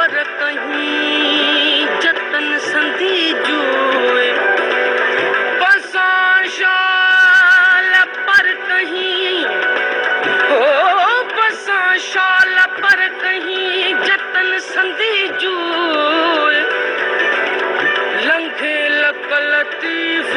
पर कहीं जतन संधी जुए बसा शाल पर कहीं हो बसा शाल पर कहीं जतन संधी जुए लंघे लक लतीफ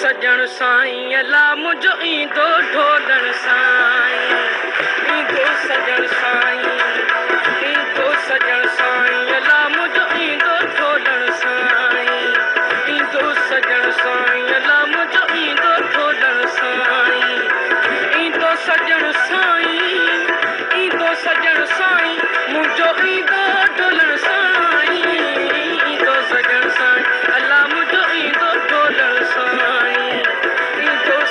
सजन साईं अला मुझो ईंदो ढोलण साईं ईंदो सजन साईं ईंदो सजन साईं अला मुझो ईंदो ढोलण साईं ईंदो सजन साईं अला मुझो ईंदो ढोलण साईं ईंदो सजन साईं ईंदो सजन साईं मुझो ईंदो ढोलण साईं ईंदो सजन साईं अला मुझो ईंदो ढोलण साईं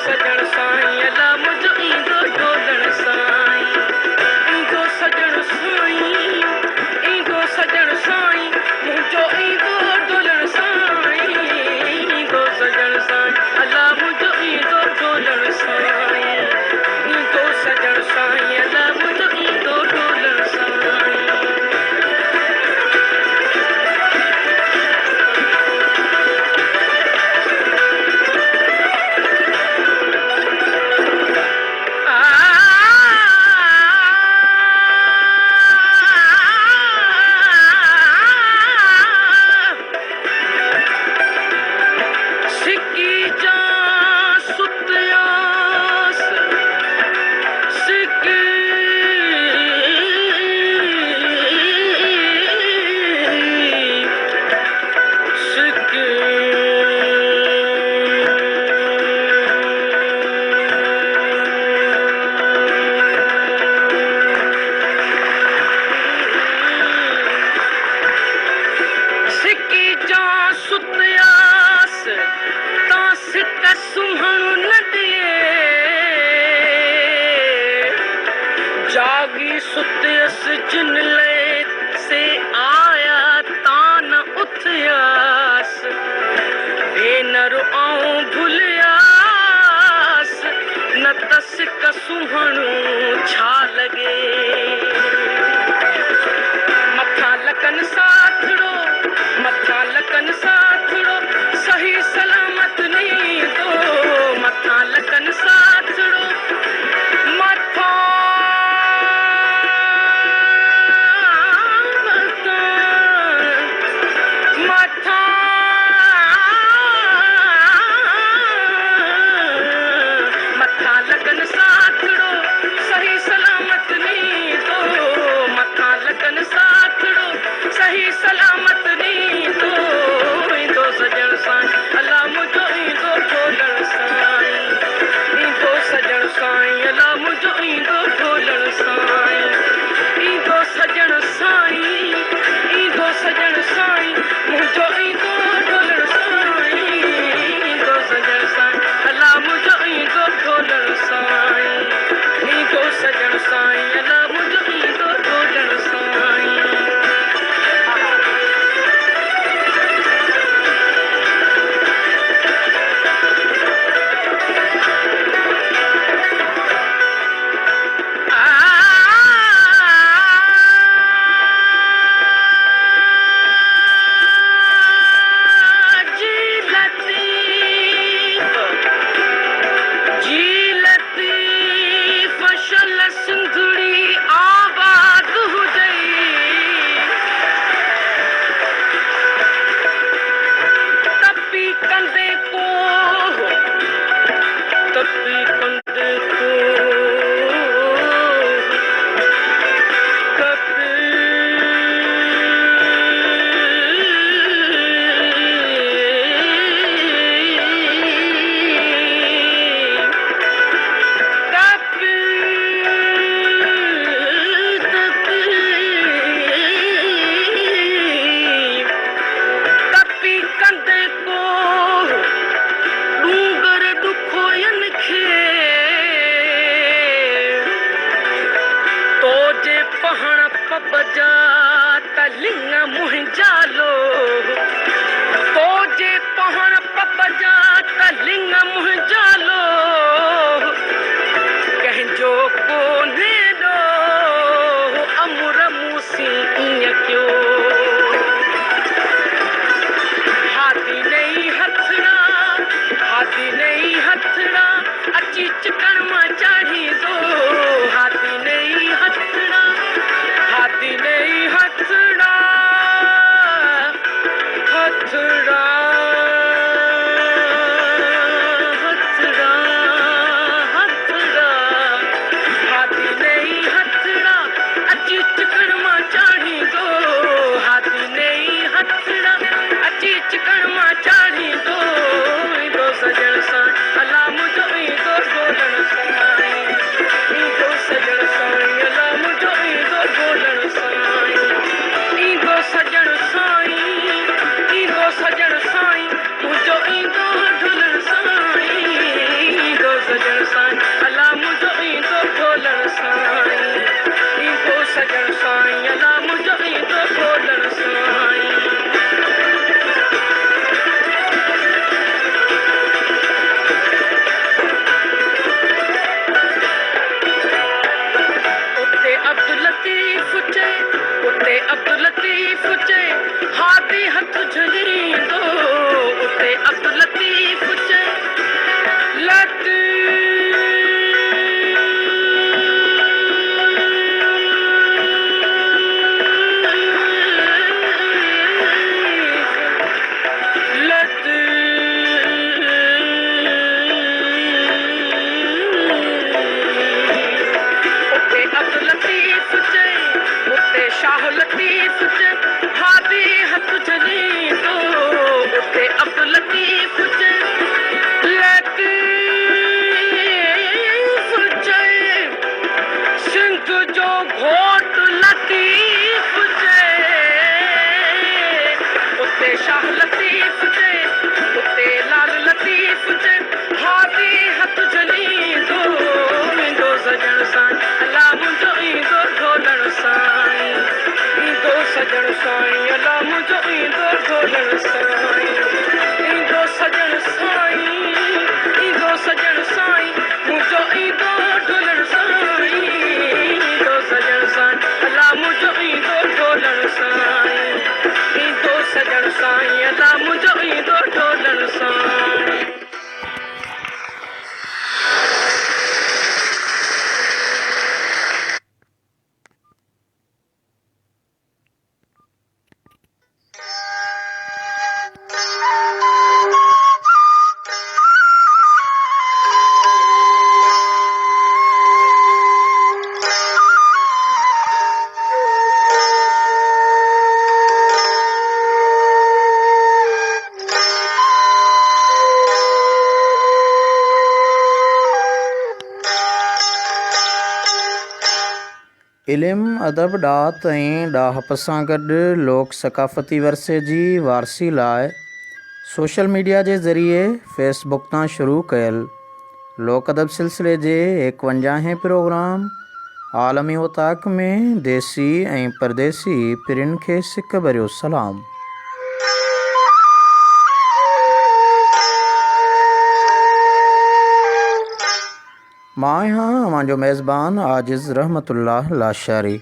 सजन साईं अला मुझो ईंदो ढोलण साईं ईंदो सजन साईं ईंदो सजन साईं मुझो ईंदो ढोलण साईं ईंदो सजन साईं अला मुझो ईंदो ढोलण साईं ईंदो सजन साईं अला मुझो ईंदो ढोलण साईं जागी सुतियस जिन ले से आया तान उथियास भेनर आऊं भुलियास न तस कसुहणु छा लगे मथा लकन साथड़ो मथा लकन साथड़ो सही सलामत नहीं दो मथा लकन साथड़ो मथा सही सलामत नी दो ईंदो सजन साईं अला मुझो ईंदो ढोलण साईं ईंदो सजन साईं अला मुझो ईंदो ढोलण साईं ईंदो सजन साईं ईंदो सजन साईं मुझो ईंदो ढोलण साईं ईंदो सजन साईं अला मुझो ईंदो ढोलण साईं ईंदो सजन साईं अला मुझो ईंदो ढोलण साईं सिंधुड़ी पब जा त लिंग मुंहिंजा लो तो जे पहण पब जा त लिंग मुंहिंजा लो कंहिंजो कोन्हे ॾो अमुर मूसी ईअं कयो हाथी नहीं हथड़ा अची चिकन मां चाढ़ी दो हाथी नहीं हथड़ा हथड़ा हथड़ा हथड़ा हथड़ा हाथी नहीं हथड़ा अची चिकन मां चाढ़ी दो हाथी नहीं हथड़ा अची चिकन मां चाढ़ी दो सजण सां अला मुंहिंजो ईंदो ढोलण साईं ईंदो सजण साईं अला मुंहिंजो ईंदो ढोलण साईं ईंदो सजण साईं ईंदो सजण साईं मुंहिंजो ईंदो ढोलण साईं ईंदो सजण साईं अला मुंहिंजो ईंदो ढोलण साईं ईंदो सजण साईं अला मुंहिंजो ईंदो ढोलण साईं अब्दुल लतीफ चए हाथी हथ झलींदो उते अब्दुल लतीफ चए शाह लतीफ चए हाथी हथ झलींदो उते अब्दुल लतीफ चए लतीफ चए सिंध जो घोट लतीफ चए उते शाह लतीफ चए उते लाल लतीफ चए हाथी हथ झलींदो ईंदो सजण साईं अला मुंहिंजो ईंदो ढोलण साईं ईंदो सजण साईं अला मुंहिंजो ईंदो ढोलण साईं ईंदो सजण साईं ईंदो सजण साईं मुंहिंजो ईंदो ढोलण साईं ईंदो सजण साईं अला मुंहिंजो ईंदो ढोलण साईं ईंदो सजण साईं अला मुंहिंजो ईंदो ढोलण साईं इल्मु अदब ॾात ऐं ॾाहप सां गॾु लोक सक़ाफ़ती वरसे जी वारसी लाइ सोशल मीडिया जे ज़रिए फेसबुक तां शुरू कयल लोक अदब सिलसिले जे 51हें प्रोग्राम आलमी उताक में देसी ऐं परदेसी पिरियुनि खे सिक भरियो सलाम। मां आहियां मुंहिंजो मेज़बान आजिज़ रहमतुल्लाह लाशारी।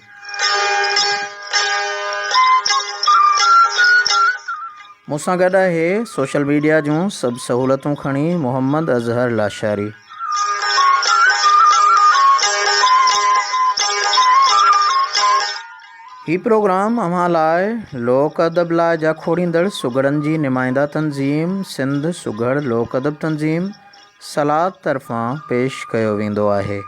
मूंसां गॾु आहे सोशल मीडिया जूं सभु सहूलतूं खणी मोहम्मद अज़हर लाशारी। हीउ प्रोग्राम अव्हां लाइ लोक अदब लाइ जा खोड़ींदड़ सुगड़नि जी नुमाइंदा तंज़ीम सिंध सुगड़ लोक अदब तंज़ीम सलाद तरफ़ां पेश कयो वेंदो आहे।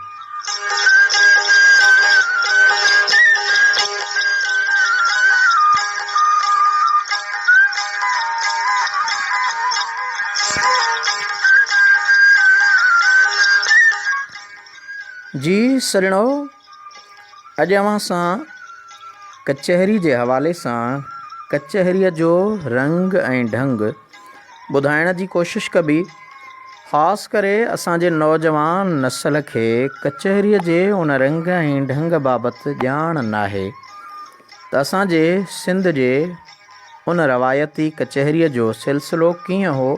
जी सरणो, अॼु अव्हां सां कचहरी जे हवाले सां कचहरीअ जो रंग ऐं ढंग ॿुधाइण जी कोशिशि कबी। ख़ासि करे असांजे नौजवान नस्ल खे कचहरीअ जे उन रंग ऐं ढंग बाबति ॼाण नाहे। त असांजे सिंध जे उन रवायती कचहरीअ जो सिलसिलो कीअं हो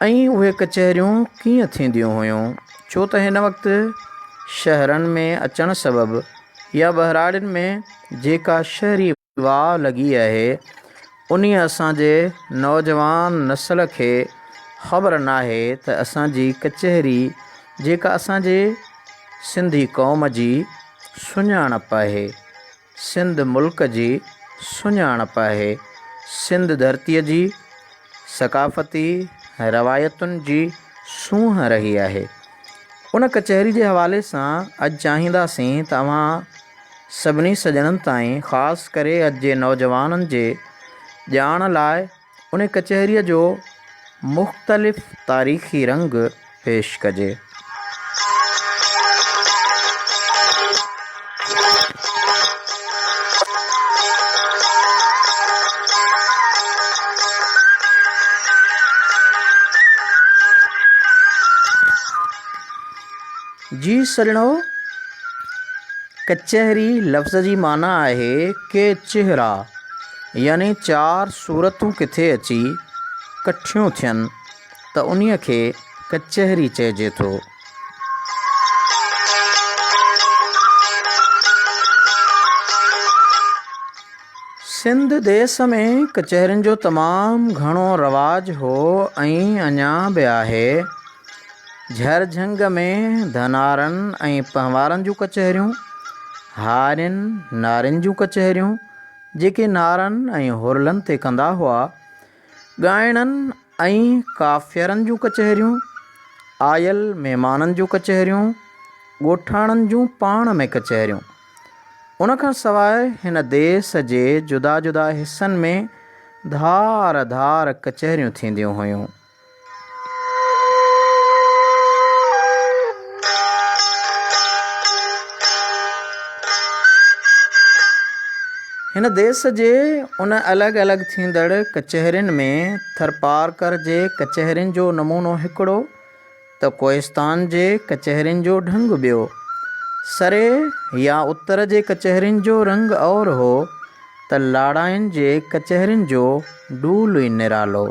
ऐं उहे कचहरियूं कीअं थींदियूं हुयूं। छो त हिन वक़्तु शहरनि में अचण सबबि या बहिराड़ियुनि में जेका शहरी वाह लॻी आहे उन असांजे नौजवान नस्ल खे ख़बर नाहे त असांजी कचहरी जेका असांजे सिंधी क़ौम जी सुञाणप आहे, सिंध मुल्क जी सुञाणप आहे, सिंध धरतीअ जी सकाफ़ती रवायतुनि जी सूंह रही आहे। उन कचहरी जे हवाले सां अॼु चाहींदासीं तव्हां सभिनी सॼणनि ताईं, ख़ासि करे अॼु जे नौजवाननि जे ॼाण लाइ उन कचहरीअ जो मुख़्तलिफ़ तारीख़ी रंग पेश कजे। जी सॼणो, कचहरी लफ़्ज़ जी माना आहे के चेहरा, यानी चार सूरतूं किथे अची कठियूं थियनि त उन्हीअ खे कचहरी चइजे थो। सिंध देश में कचहरियुनि जो तमामु घणो रवाज हो ऐं अञा बि आहे। झरझंग में धनारनि ऐं पहवारनि जूं कचहरियूं, हारियुनि नारियुनि जूं कचहरियूं जेके नारनि ऐं हुरलनि ते कंदा हुआ, ॻाइणनि ऐं काफ़ियरनि जूं कचहरियूं, आयल महिमाननि जूं कचहरियूं, ॻोठाणनि जूं पाण में कचहरियूं। उनखां सवाइ हिन देश जे जुदा जुदा हिस्सनि में धार धार कचहरियूं थींदियूं हुयूं। हिन देश जे उन अलॻि अलॻि थींदड़ कचहरियुनि में थरपारकर जे कचहरियुनि जो नमूनो हिकिड़ो त कोहिस्तान जे कचहरियुनि जो ढंग ॿियो, सरे या उत्तर जे कचहरियुनि जो रंग और हो त लाड़ाइनि जे कचहरियुनि जो डूल ई निरालो।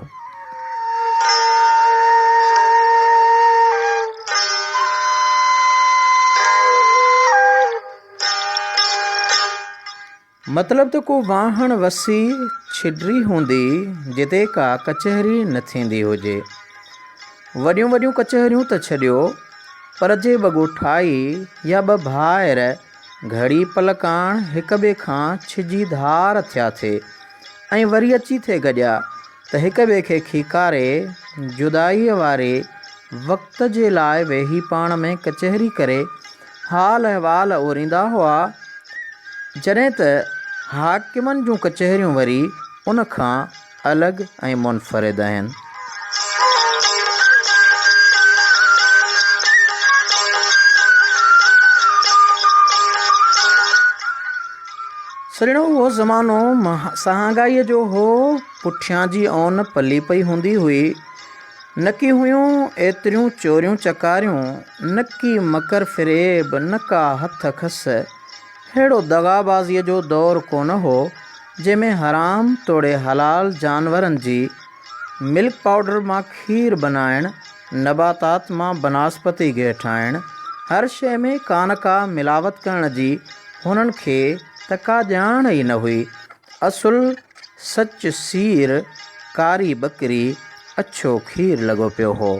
मतिलब त को वाहण वसी छिडरी हूंदी जिते का कचहरी न थींदी हुजे। वॾियूं वॾियूं कचहरियूं त छॾियो, पर जे ॿ ॻोठाई या ॿ भाइर घड़ी पलकाण हिक ॿिए खां छिजी धार थिया थिए ऐं वरी अची थे गॾिया त हिक ॿिए खे खीकारे जुदाईअ वारे वक़्त जे लाइ वेही पाण में कचहरी करे हाल अहिवाल ओरींदा हुआ, जॾहिं त हाकिमनि जूं कचहरियूं वरी उन खां अलॻि ऐं मुनफ़रिद आहिनि। सॼणो उहो ज़मानो महांगाईअ जो हो, पुठियां जी ओन पली पई हूंदी हुई, न की हुयूं एतिरियूं चोरियूं चकारियूं, न की मकर फ़िरेब, न का हथ खस। अहिड़ो दगाबाज़ीअ जो दौरु कोन हो जंहिंमें हराम तोड़े हलाल जानवरनि जी, मिल्क पाउडर मां खीर बनाइण, नबातात मां बनस्पति गिह ठाहिण, हर शइ में का न का मिलावट करण जी हुननि खे त का ॼाण ई न हुई। असुल सच सीर, कारी बकरी, अछो खीर लॻो पियो हो।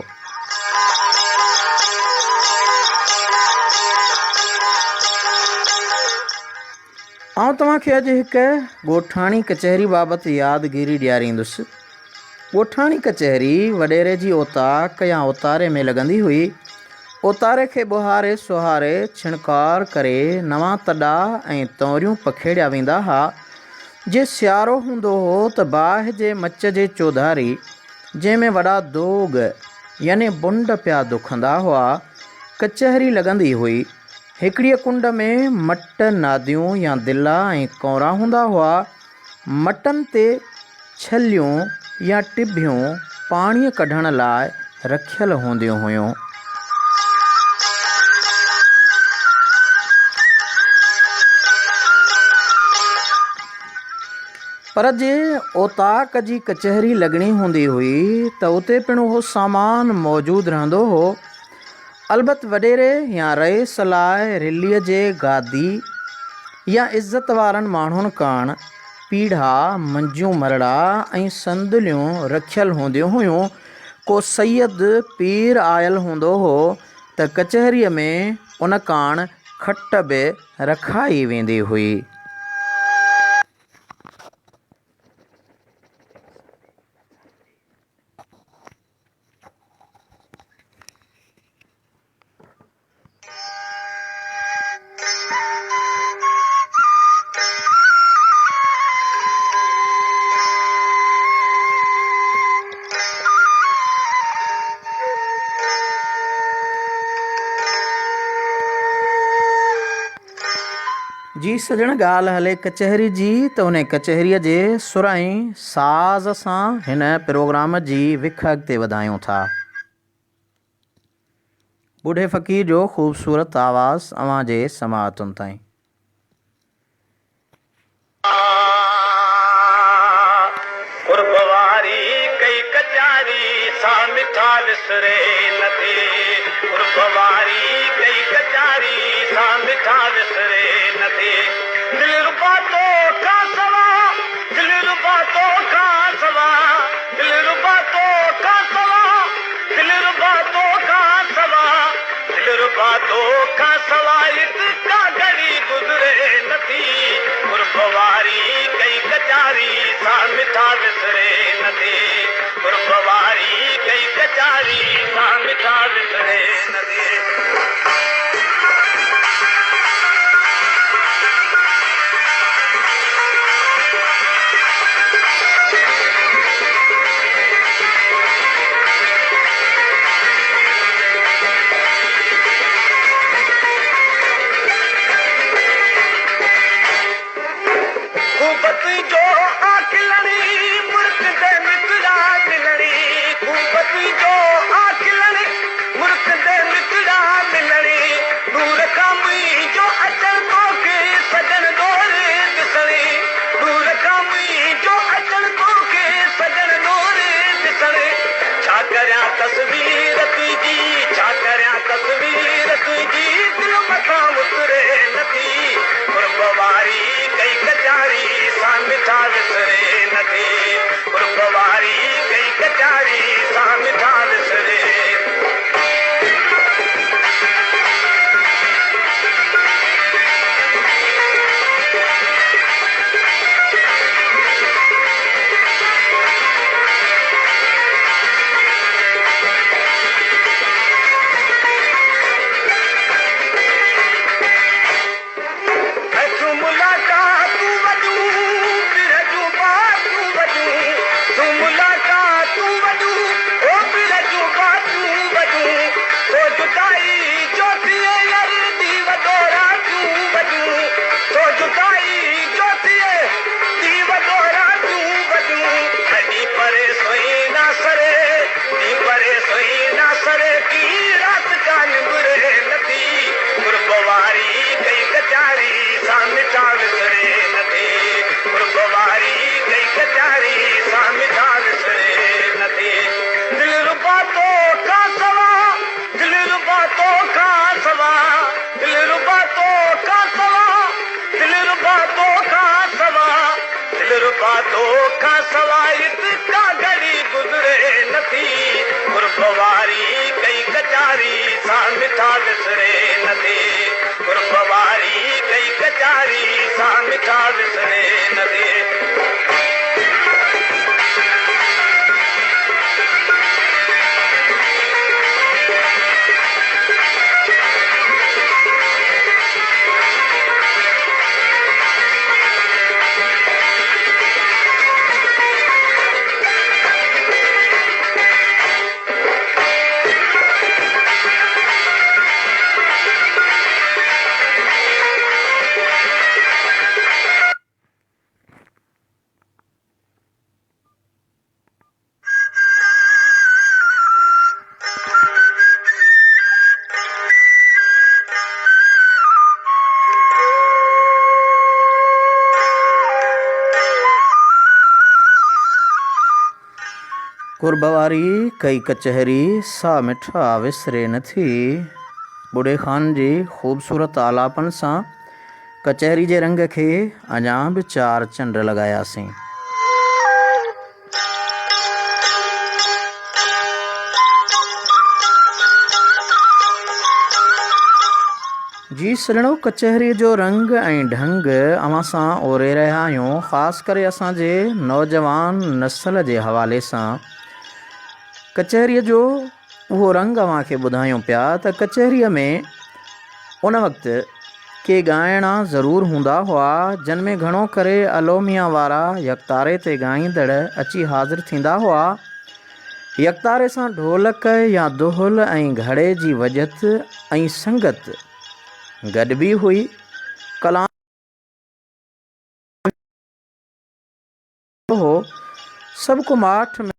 आउं तव्हांखे अॼु हिकु ॻोठाणी कचहरी बाबति यादगिरी ॾियारींदुसि। ॻोठाणी कचहरी वॾेरे जी ओताक या ओतारे में लॻंदी हुई। ओतारे खे ॿुहारे सुहारे छिणकार करे नवां तॾा ऐं तौरियूं पखेड़िया वेंदा हुआ। जे सियारो हूंदो हो त बाहि जे मच जे चौधारी, जंहिंमें वॾा दोग यानी बुंड पिया दुखंदा हुआ, कचहरी लॻंदी हुई। हिकिड़ीअ कुंड में मट, नादियूं या दिला ऐं कौरा हूंदा हुआ। मटनि ते छलियूं या टिभियूं पाणीअ कढण लाइ रखियल हूंदियूं हुयूं। पर जे ओताक जी कचहरी लॻणी हूंदी हुई त उते पिणु उहो सामान मौजूदु रहंदो हो। अलबत वॾेरे या रईस लाइ रिलीअ जे गादी या इज़त वारनि माण्हुनि काण पीढ़ा, मंजियूं मरड़ा ऐं संदुलियूं रखियल हूंदियूं हुयूं। को सैयद पीर आयल हूंदो हो त कचहरीअ में उन काण खट बि रखाई वेंदी हुई। जी सॼण ॻाल्हि हले कचहरी जी त उन कचहरीअ जे सुर ऐं साज़ सां हिन प्रोग्राम जी विख अॻिते वधायूं था। बूढ़े फ़क़ीर जो ख़ूबसूरत आवाज़ अव्हां जे समाअतुनि ताईं। कुर्बवारी कई कचारी सा मिठा विसरे नथी। कुर्बवारी कई कचारी सा मिठा विसरे नथी। दिल रुबा तो का सवा, दिल रुबा तो का सवा, दिल रुबा तो का सवा, दिल रुबा तो का सवा, दिल रुबा तो का सवा का घड़ी गुजरे नथी। कुर्बवारी कई कचारी सा मिठा विसरे नथी। कुर्बवारी कई कचारी सा मिठा विसरे नथी। जो आखिलनी मुल्क दे मित्रा मिलनी। खूबती जो आखिलनी मुल्क दे मित्रा मिलनी। दूर कामी जो अचल तो के सजन दोरे दिसणी। दूर कामी जो अचल तो के सजन दोरे दिसणी। छा करया तस्वीर तुझी, छा करया तस्वीर तुझी, दिल मथां उतरे नथी। कुर्बवारी कई कचारी सा मिठा विसरे नथी। कुर्बवारी कई कचारी सा मिठा विसरे। बातों का सवायत का घड़ी गुजरे नथी। कुर्बवारी कई कचारी सा मिठा विसरे नथी। कुर्बवारी कई कचारी सा मिठा विसरे नथी। कुर्ब वारी कई कचहरी सा मिठा विसरे नथी। बुढ़े ख़ान जी ख़ूबसूरत आलापन सां कचहरी जे रंग खे अञा बि 4 चंड लॻायासीं। जी सॼणो कचहरी जो रंग ऐं ढंग अव्हां सां ओरे रहिया आहियूं, ख़ासि करे असांजे नौजवान नस्ल जे हवाले सां। कचहरीअ जो उहो रंग अव्हांखे ॿुधायूं पिया त कचहरीअ में उन वक़्तु के ॻाइणा ज़रूरु हूंदा हुआ जिन में घणो करे अलोमिया वारा यकतारे ते ॻाईंदड़ अची हाज़िर थींदा हुआ। यकतारे सां ढोलक या दुहुल ऐं घड़े जी वजत ऐं संगत गॾु बि हुई। कलाम हो सभु कुमाठ में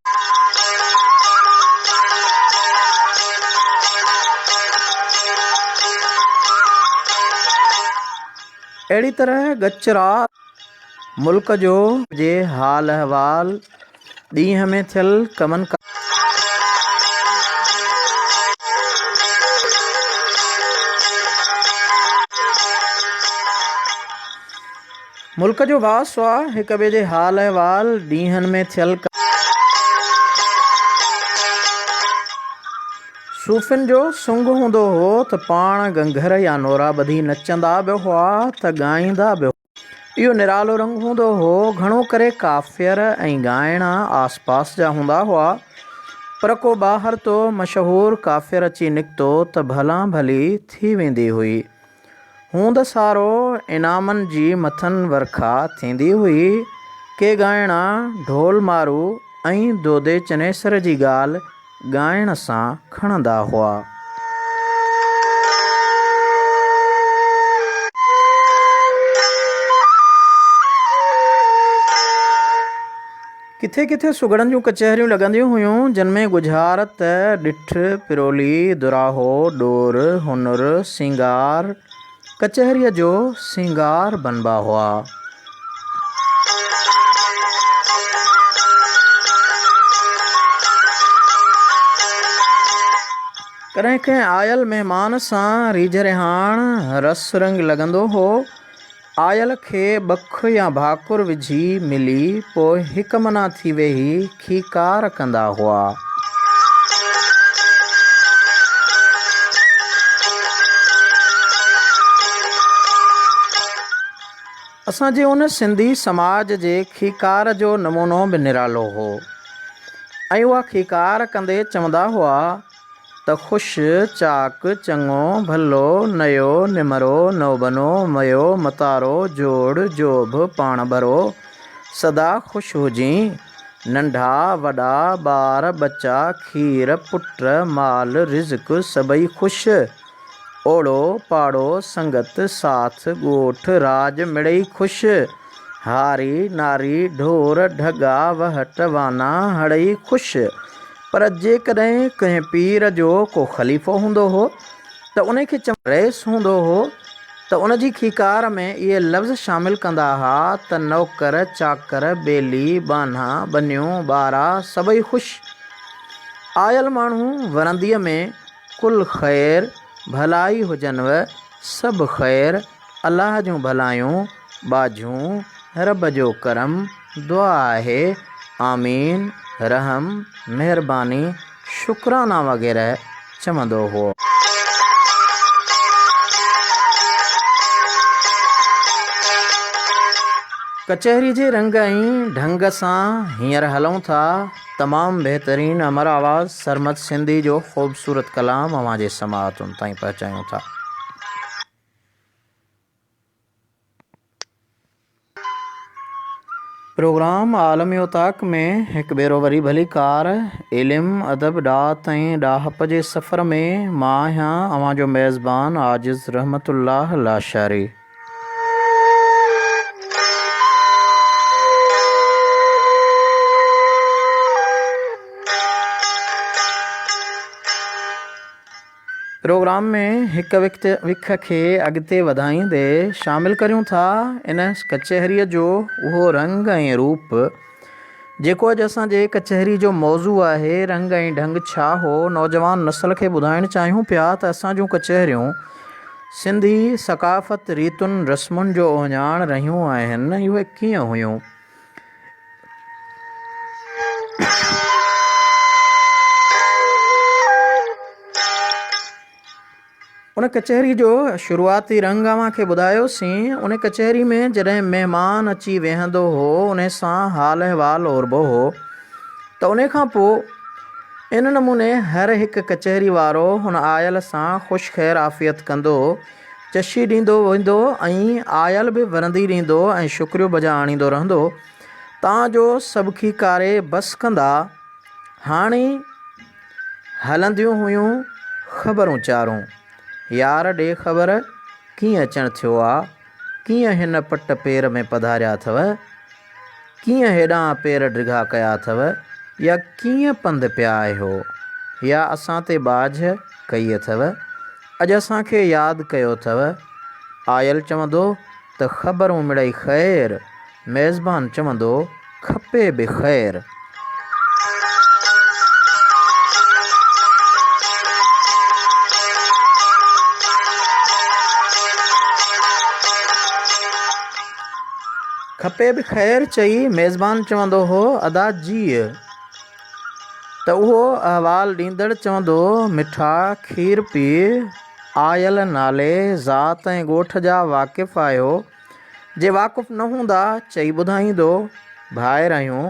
अहिड़ी तरह गचरा मुल्क जो जे हाल अहवाल ॾींहं में थियल कमनि मुल्क जो वास हुआ। हिक ॿिए जे हाल अहवाल ॾींहंनि में थियल सूफ़िन जो सुंग हूंदो हो त पाण गंघर या नोरा ॿधी नचंदा बि हुआ त ॻाईंदा बि। इहो निरालो रंग हूंदो हो। घणो करे काफ़ियर ऐं ॻाइणा आस पास जा हूंदा हुआ, पर को ॿाहिरि तो मशहूरु काफ़िर अची निकितो त भला भली थी वेंदी हुई। हूंद सारो इनामनि जी मथनि वर्खा थींदी हुई। के ॻाइणा ढोल मारू ऐं दोदे चनेसर जी ॻाल्हि ॻाइण सां खणंदा हुआ। किथे किथे सुगड़नि जूं कचहरियूं लॻंदियूं हुयूं जिन में गुझारत, ॾिठ, पिरोली, दुराहो, डोर, हुनुर, सिंगार कचहरीअ जो सिंगार बनबा हुआ। कॾहिं कंहिं आयल महिमान सां रीझ रिहाण रस रंग लॻंदो हो। आयल खे बख या भाकुर विझी मिली पोइ हिक मना थी वेही खीकार कंदा हुआ। असांजे उन सिंधी समाज जे खीकार जो नमूनो बि निरालो हो ऐं उहा खीकार कंदे चवंदा हुआ त ख़ुशि, चाक, चङो, भलो, नयो, निमरो, नवबनो, मयो, मतारो, जोड़, जोभ, पाण भरो, सदा ख़ुशि हुजीं। नंढा वॾा ॿार बच्चा, खीर, पुट, माल, रिज़्क सभई ख़ुशि। ओड़ो पाड़ो संगत साथ ॻोठ राज मिड़ई ख़ुशि। हारी नारी ढोर ढगा वहट वाना हड़ई ख़ुशि। पर जेकॾहिं कंहिं पीर जो को ख़लीफ़ो हूंदो हो त उन खे रईस हूंदो हो त उन जी खीकार में इहे लफ़्ज़ शामिल कंदा हुआ त नौकर, चाकर, बेली, बाना, बनियूं, ॿारा सभई ख़ुशि। आयल माण्हू वरंदीअ में कुल ख़ैर भलाई हुजनव, सभु ख़ैर, अलाह जूं भलायूं बाजूं, रब जो करम, दुआ आहे, आमीन, रहम, महिरबानी, शुक्राना वग़ैरह चवंदो हो। कचहरी जे रंग ऐं ढंग सां हींअर हलूं था। तमामु बहितरीनु अमर आवाज़ सरमद सिंधी जो ख़ूबसूरत कलाम अव्हां जे समाअतुनि ताईं पहुचायूं था। प्रोग्राम आलमी उताक में हिकु भेरो वरी भली कार इल्मु, अदब, ॾात ऐं ॾाहप जे सफ़र में मां आहियां अव्हां जो मेज़बान आजिज़ रहमतुल्लाह लाशारी। प्रोग्राम में हिक विख खे अॻिते वधाईंदे शामिल करियूं था इन कचहरीअ जो उहो रंग ऐं रूप जेको अॼु असांजे कचहरी जो मौज़ू आहे, रंग ऐं ढंग छा हो, नौजवान नस्ल खे ॿुधाइण चाहियूं पिया त असां जूं कचहरियूं सिंधी सक़ाफ़त, रीतुनि, रस्मुनि जो ओञाण रहियूं आहिनि। इहे कीअं हुयूं? उन कचहरी जो शुरूआती रंग अव्हांखे ॿुधायोसीं। उन कचहरी में जॾहिं महिमान अची वेहंदो हो, उन सां हाल अहिवाल ओरबो हो, त उन खां पोइ इन नमूने हर हिकु कचहरी वारो हुन आयल सां ख़ुशि ख़ैर आफ़ियत कंदो, चशी ॾींदो वेंदो ऐं आयल बि वरंदी ॾींदो ऐं शुक्रियो बजा आणींदो रहंदो। तव्हांजो सभु खीकारे बसि कंदा। हाणे हलंदियूं हुयूं ख़बरूं चारूं। यार ॾे ख़बर कीअं अचणु थियो आहे, कीअं हिन पट पेर में पधारिया अथव, कीअं हेॾां पेर ड्रिघा कया अथव, या कीअं पंधु पिया आहियो, या असां ते बाझ कई अथव, अॼु असांखे यादि कयो अथव। आयल चवंदो त ख़बरूं मिड़ई ख़ैरु, मेज़बान चवंदो खपे बि ख़ैरु। खपे बि ख़ैरु चई मेज़बान चवंदो हो अदा जीअ, त उहो अहवाल ॾींदड़ चवंदो मिठा खीर पीउ, आयल नाले ज़ात ऐं ॻोठ जा वाक़िफ़ु आहियो, जे वाक़ुफ़ु न हूंदा चई ॿुधाईंदो। भाइर आहियूं,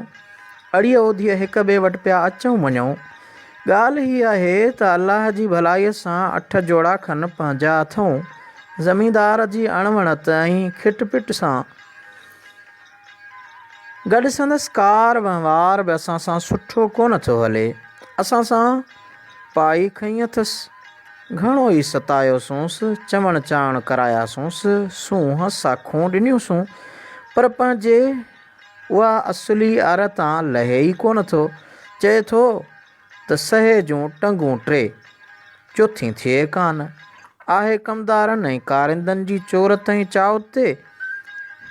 अड़ीअ ओधीअ हिक ॿिए वटि पिया अचूं वञूं। ॻाल्हि हीअ आहे त अलाह जी भलाईअ सां 8 जोड़ा खनि पंहिंजा अथऊं। ज़मींदार जी अणवणत ऐं खिटपिट सां गॾु संदसि कार वहिंवार बि असां सां सुठो कोन थो हले। असां सां पाई खईं अथसि, घणो ई सतायोसूंसि, चवण चाण करायासूंसि, सूंहं साखूं ॾिनियूंसूं, पर पंहिंजे उहा असली आर तां लहे ई कोन थो। चए थो त सहे जूं टंगूं 3, चोथी थिए कान। आहे कमदारनि ऐं कारिंदनि जी चोरत ऐं चाउत ते,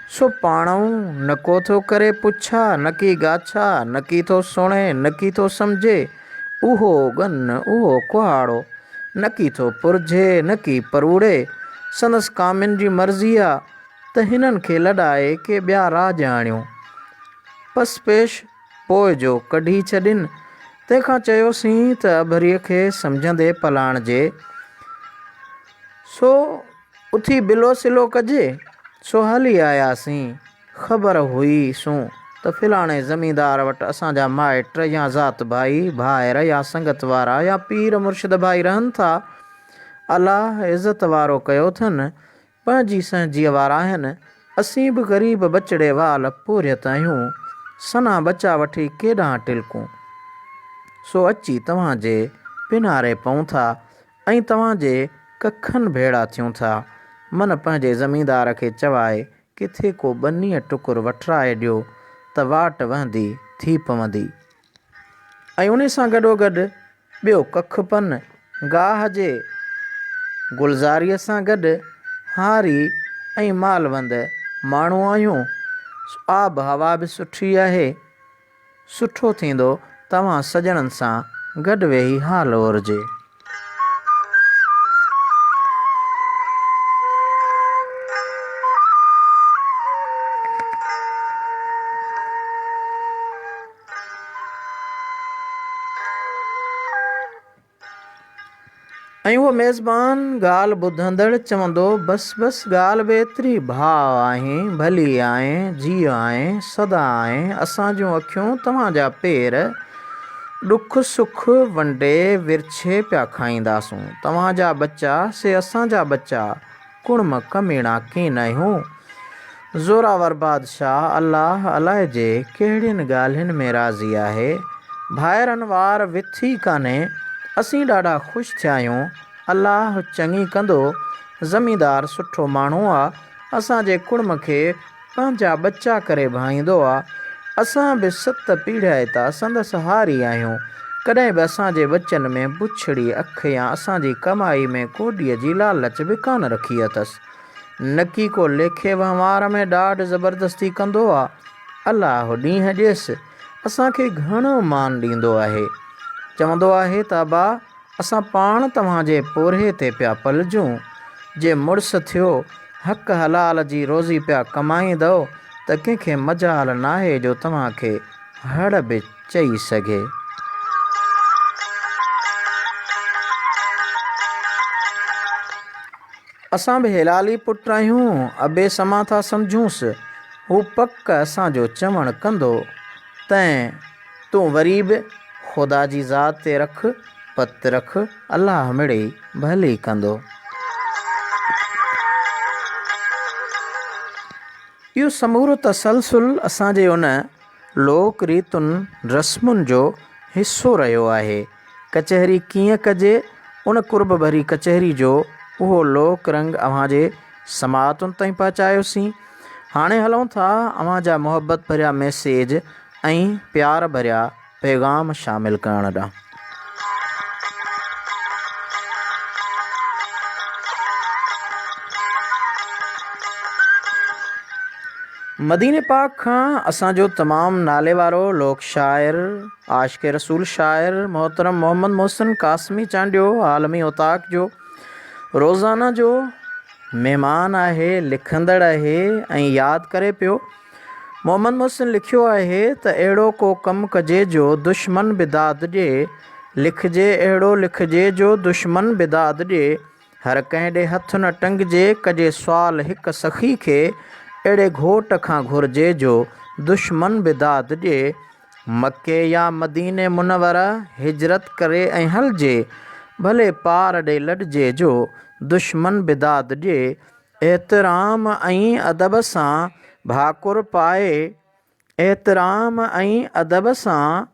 सो पाणऊं न को थो करे पुछा, न की गाछा, न की थो सुणे, न की थो सम्झे। उहो गन उहो कुहाड़ो, न की थो पुरझे, न की परूड़े। संदसि कामिन जी मर्ज़ी आहे त हिननि खे लॾाए के ॿिया राज आणियूं। पस पेश पोइ जो कढी छॾिन। तंहिंखां चयोसीं त अभरीअ खे सम्झंदे पलाण जे, सो उथी बिलो सिलो कजे। सो हली आयासीं। ख़बर हुई सूं त फिलाणे ज़मींदार वटि असांजा माइट या ज़ात भाई, भाइर या संगत वारा या पीर मुर्शिद भाई रहनि था। अलाह इज़त वारो कयो अथनि, पंहिंजी संजीअ वारा आहिनि। असीं बि ग़रीब बचड़े वाल पूरियत आहियूं, सना बचा वठी केॾां टिलकूं। सो अची तव्हांजे पिनारे पऊं था ऐं तव्हांजे कखनि भेड़ा थियूं था। मन पंहिंजे ज़मींदार खे चवाए किथे को ॿनीअ टुकुर वठराए ॾियो त वाट वहंदी थी पवंदी। ऐं उन सां गॾोगॾु ॿियो कखपन गाह जे गुलज़ारीअ सां गॾु हारी ऐं मालवंद माण्हू आहियूं। आब हवा बि सुठी आहे। सुठो थींदो तव्हां सॼणनि सां गॾु वेही हाल ओरजे। ऐं उहो मेज़बान ॻाल्हि ॿुधंदड़ चवंदो बसि बसि ॻाल्हि बि एतिरी, भाउ आहीं, भली आहीं, जीउ आहीं, सदा आहीं। असां जूं अखियूं तव्हांजा पेर, ॾुख सुख वंडे विरछे पिया खाईंदासूं। तव्हांजा बच्चा से असांजा बच्चा, कुड़म कमीणा कीन आहियूं। ज़ोरावर बादशाह अलाह अलाए जे कहिड़ियुनि ॻाल्हियुनि में राज़ी आहे। भाइरनि वार विथी कान्हे। असीं ॾाढा ख़ुशि थिया आहियूं। अलाह चङी कंदो। ज़मींदार सुठो माण्हू आहे। असांजे कुड़म खे पंहिंजा बच्चा करे भाईंदो आहे। असां बि 7 पीढ़िया था संदसि हारी आहियूं। कॾहिं बि असांजे बचनि में बुछड़ी अख या असांजी कमाई में कोडीअ जी लालच बि कान रखी अथसि। न की को लेखे वहिंवार में ॾाढ ज़बरदस्ती कंदो आहे। अलाह ॾींहं ॾियसि असांखे घणो मान ॾींदो आहे। चवंदो आहे त अबा असां पाण तव्हांजे पोरे ते पिया पलिजूं। जे मुड़ुसु थियो हक़ हलाल जी रोज़ी पिया कमाईंदव त कंहिंखे मजाल नाहे जो तव्हांखे हड़ बि चई सघे। असां बि हेलाली पुट आहियूं, अबे समा था सम्झूंसि। हू पक असांजो चवणु कंदो। तैं तूं वरी बि ख़ुदा जी ज़ात ते रख, पत रख, अलाह मिड़ई भली कंदो। इहो समूरो तसलसुल असांजे उन लोक रीतुनि रस्मुनि जो हिसो रहियो आहे। कचहरी कीअं कजे, उन कुर्ब भरी कचहरी जो उहो लोक रंग अव्हांजे समातुनि ताईं पहुचायोसीं। हाणे हलूं था अव्हांजा मोहबत भरिया मैसेज ऐं प्यार भरिया पैगाम शामिल करण ॾांहुं। मदीने पाक खां असांजो तमामु नाले वारो लोक शाइर, आशिक़ रसूल शाइर मोहतरम मोहम्मद मोहसिन क़ासमी चांडियो आलमी उताक जो रोज़ाना जो महिमान आहे, लिखंदड़ आहे ऐं यादि करे पियो। मोहम्मद मोहसिन लिखियो आहे त अहिड़ो को कमु कजे जो दुश्मन बिदात ॾिए, लिखिजे अहिड़ो लिखिजे जो दुश्मन बिदात ॾिए। हर कंहिं ॾे हथु न टंगिजे, कजे सुवाल हिकु सखी खे अहिड़े घोट खां घुरिजे जो दुश्मन बिदात ॾिए। मके या मदीने मुनवरा हिजरत करे ऐं हलिजे, भले पार ॾे लॾिजे जो दुश्मन बिदात ॾिए। एतिराम ऐं अदब सां भाकुर पाए, एतिराम ऐं अदब सां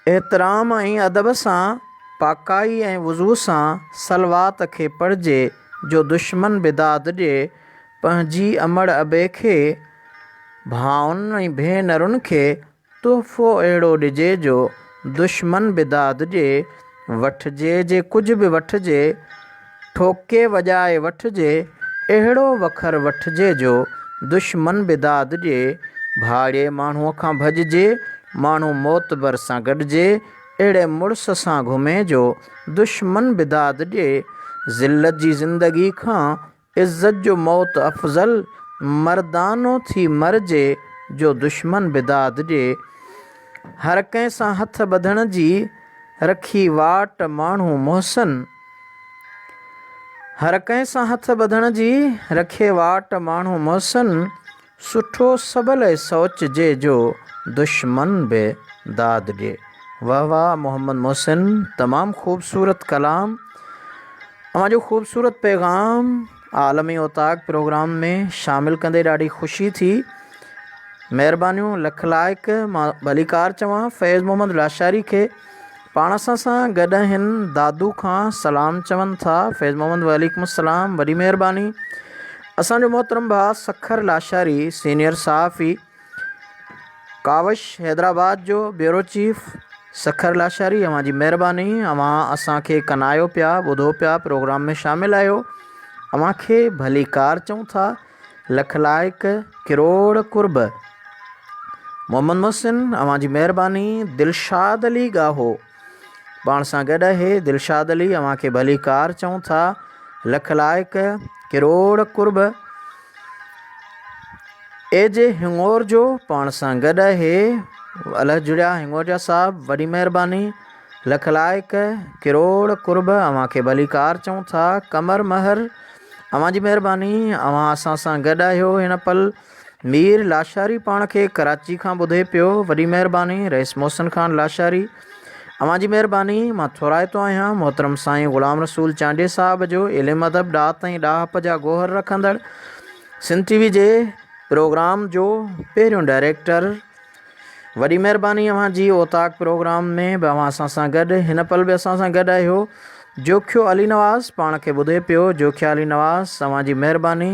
एतिराम ऐं अदब सां पाकाई ऐं वुज़ू सां सलवात खे पढ़िजे जो दुश्मन बिदात ॾिए। पंहिंजी अमड़ अबे खे, भाउनि ऐं भेनरुनि खे तोहफ़ो अहिड़ो ॾिजे जो दुश्मन बिदात ॾिए। वठिजे जे कुझु बि वठिजे, ठोके वॼाए वठिजे, अहिड़ो वखर वठिजे जो दुश्मन बिदात ॾिए। भाड़े माण्हूअ खां भॼिजे, माण्हू मोतबर सां गॾिजे, अहिड़े मुड़ुस सां घुमे जो दुश्मन बिदात ॾिए। ज़िल्लत जी ज़िंदगी खां इज़त जो मौत अफ़ज़ल, मर्दानो थी मरिजे जो दुश्मन बिदात ॾिए। हर कंहिं सां हथ ॿधण जी रखी वाट माण्हू मोहसिन, हर कंहिं सां हथ ॿधण जी रखे वाट माण्हू मोहसिन। सुठो सबल सोचिजे जो दुश्मन बि दाद ॾिए। वाह वाह मोहम्मद मोहसिन, तमामु ख़ूबसूरत कलाम, अव्हांजो ख़ूबसूरत पैगाम आलमी उताक प्रोग्राम में शामिल कंदे ॾाढी ख़ुशी थी। महिरबानियूं लख लाइक। मां भलीकार चवां फैज़ मोहम्मद लाशारी खे। पाण सां गॾु आहिनि दादू खां सलाम चवनि था। फैज़ मोहम्मद वालेकुम सलाम, वॾी महिरबानी। असांजो मोहतरम भाउ सखर लाशारी सीनियर सहाफ़ी कावश हैदराबाद जो ब्यूरो चीफ सखर लाशारी, अव्हांजी महिरबानी। अव्हां असांखे कनायो पिया, ॿुधो पिया, प्रोग्राम में शामिल आहियो। अव्हांखे भलीकार चऊं था। लख लाइक, किरोड़ कुर्ब। मोहम्मद मोहसिन, अव्हांजी महिरबानी। दिलशाद अली गाहो पाण सां गॾु आहे। दिलशाद अली, अव्हांखे भलीकार चऊं था। लख लाइक, किरोड़ कुर्ब। एजे हिंगोर जो पाण सां गॾु आहे। अल जुड़िया हिंगोरिया साहब, वॾी महिरबानी। लख लाइक, किरोड़ कुर्ब, अव्हांखे भलीकार चऊं था। कमर महर, अव्हांजी महिरबानी। अव्हां असां सां गॾु आहियो हिन पल। मीर लाशारी पाण खे कराची खां ॿुधे पियो, वॾी महिरबानी। रईस मोहसिन ख़ान लाशारी, अव्हांजी महिरबानी। मां थोराइतो आहियां मोहतरम साईं ग़ुलाम रसूल चांडे साहब जो इल्मु अदब ॾात ऐं ॾाहप जा गोहर रखंदड़, सिंध टीवी जे प्रोग्राम जो पहिरियों डायरेक्टर, वॾी महिरबानी अव्हांजी। ओताक प्रोग्राम में बि अव्हां असां सां गॾु हिन पल बि असां सां गॾु आहियो। जोखियो अली नवाज़ पाण खे ॿुधे पियो, जोखिया अली नवाज़, अव्हांजी महिरबानी।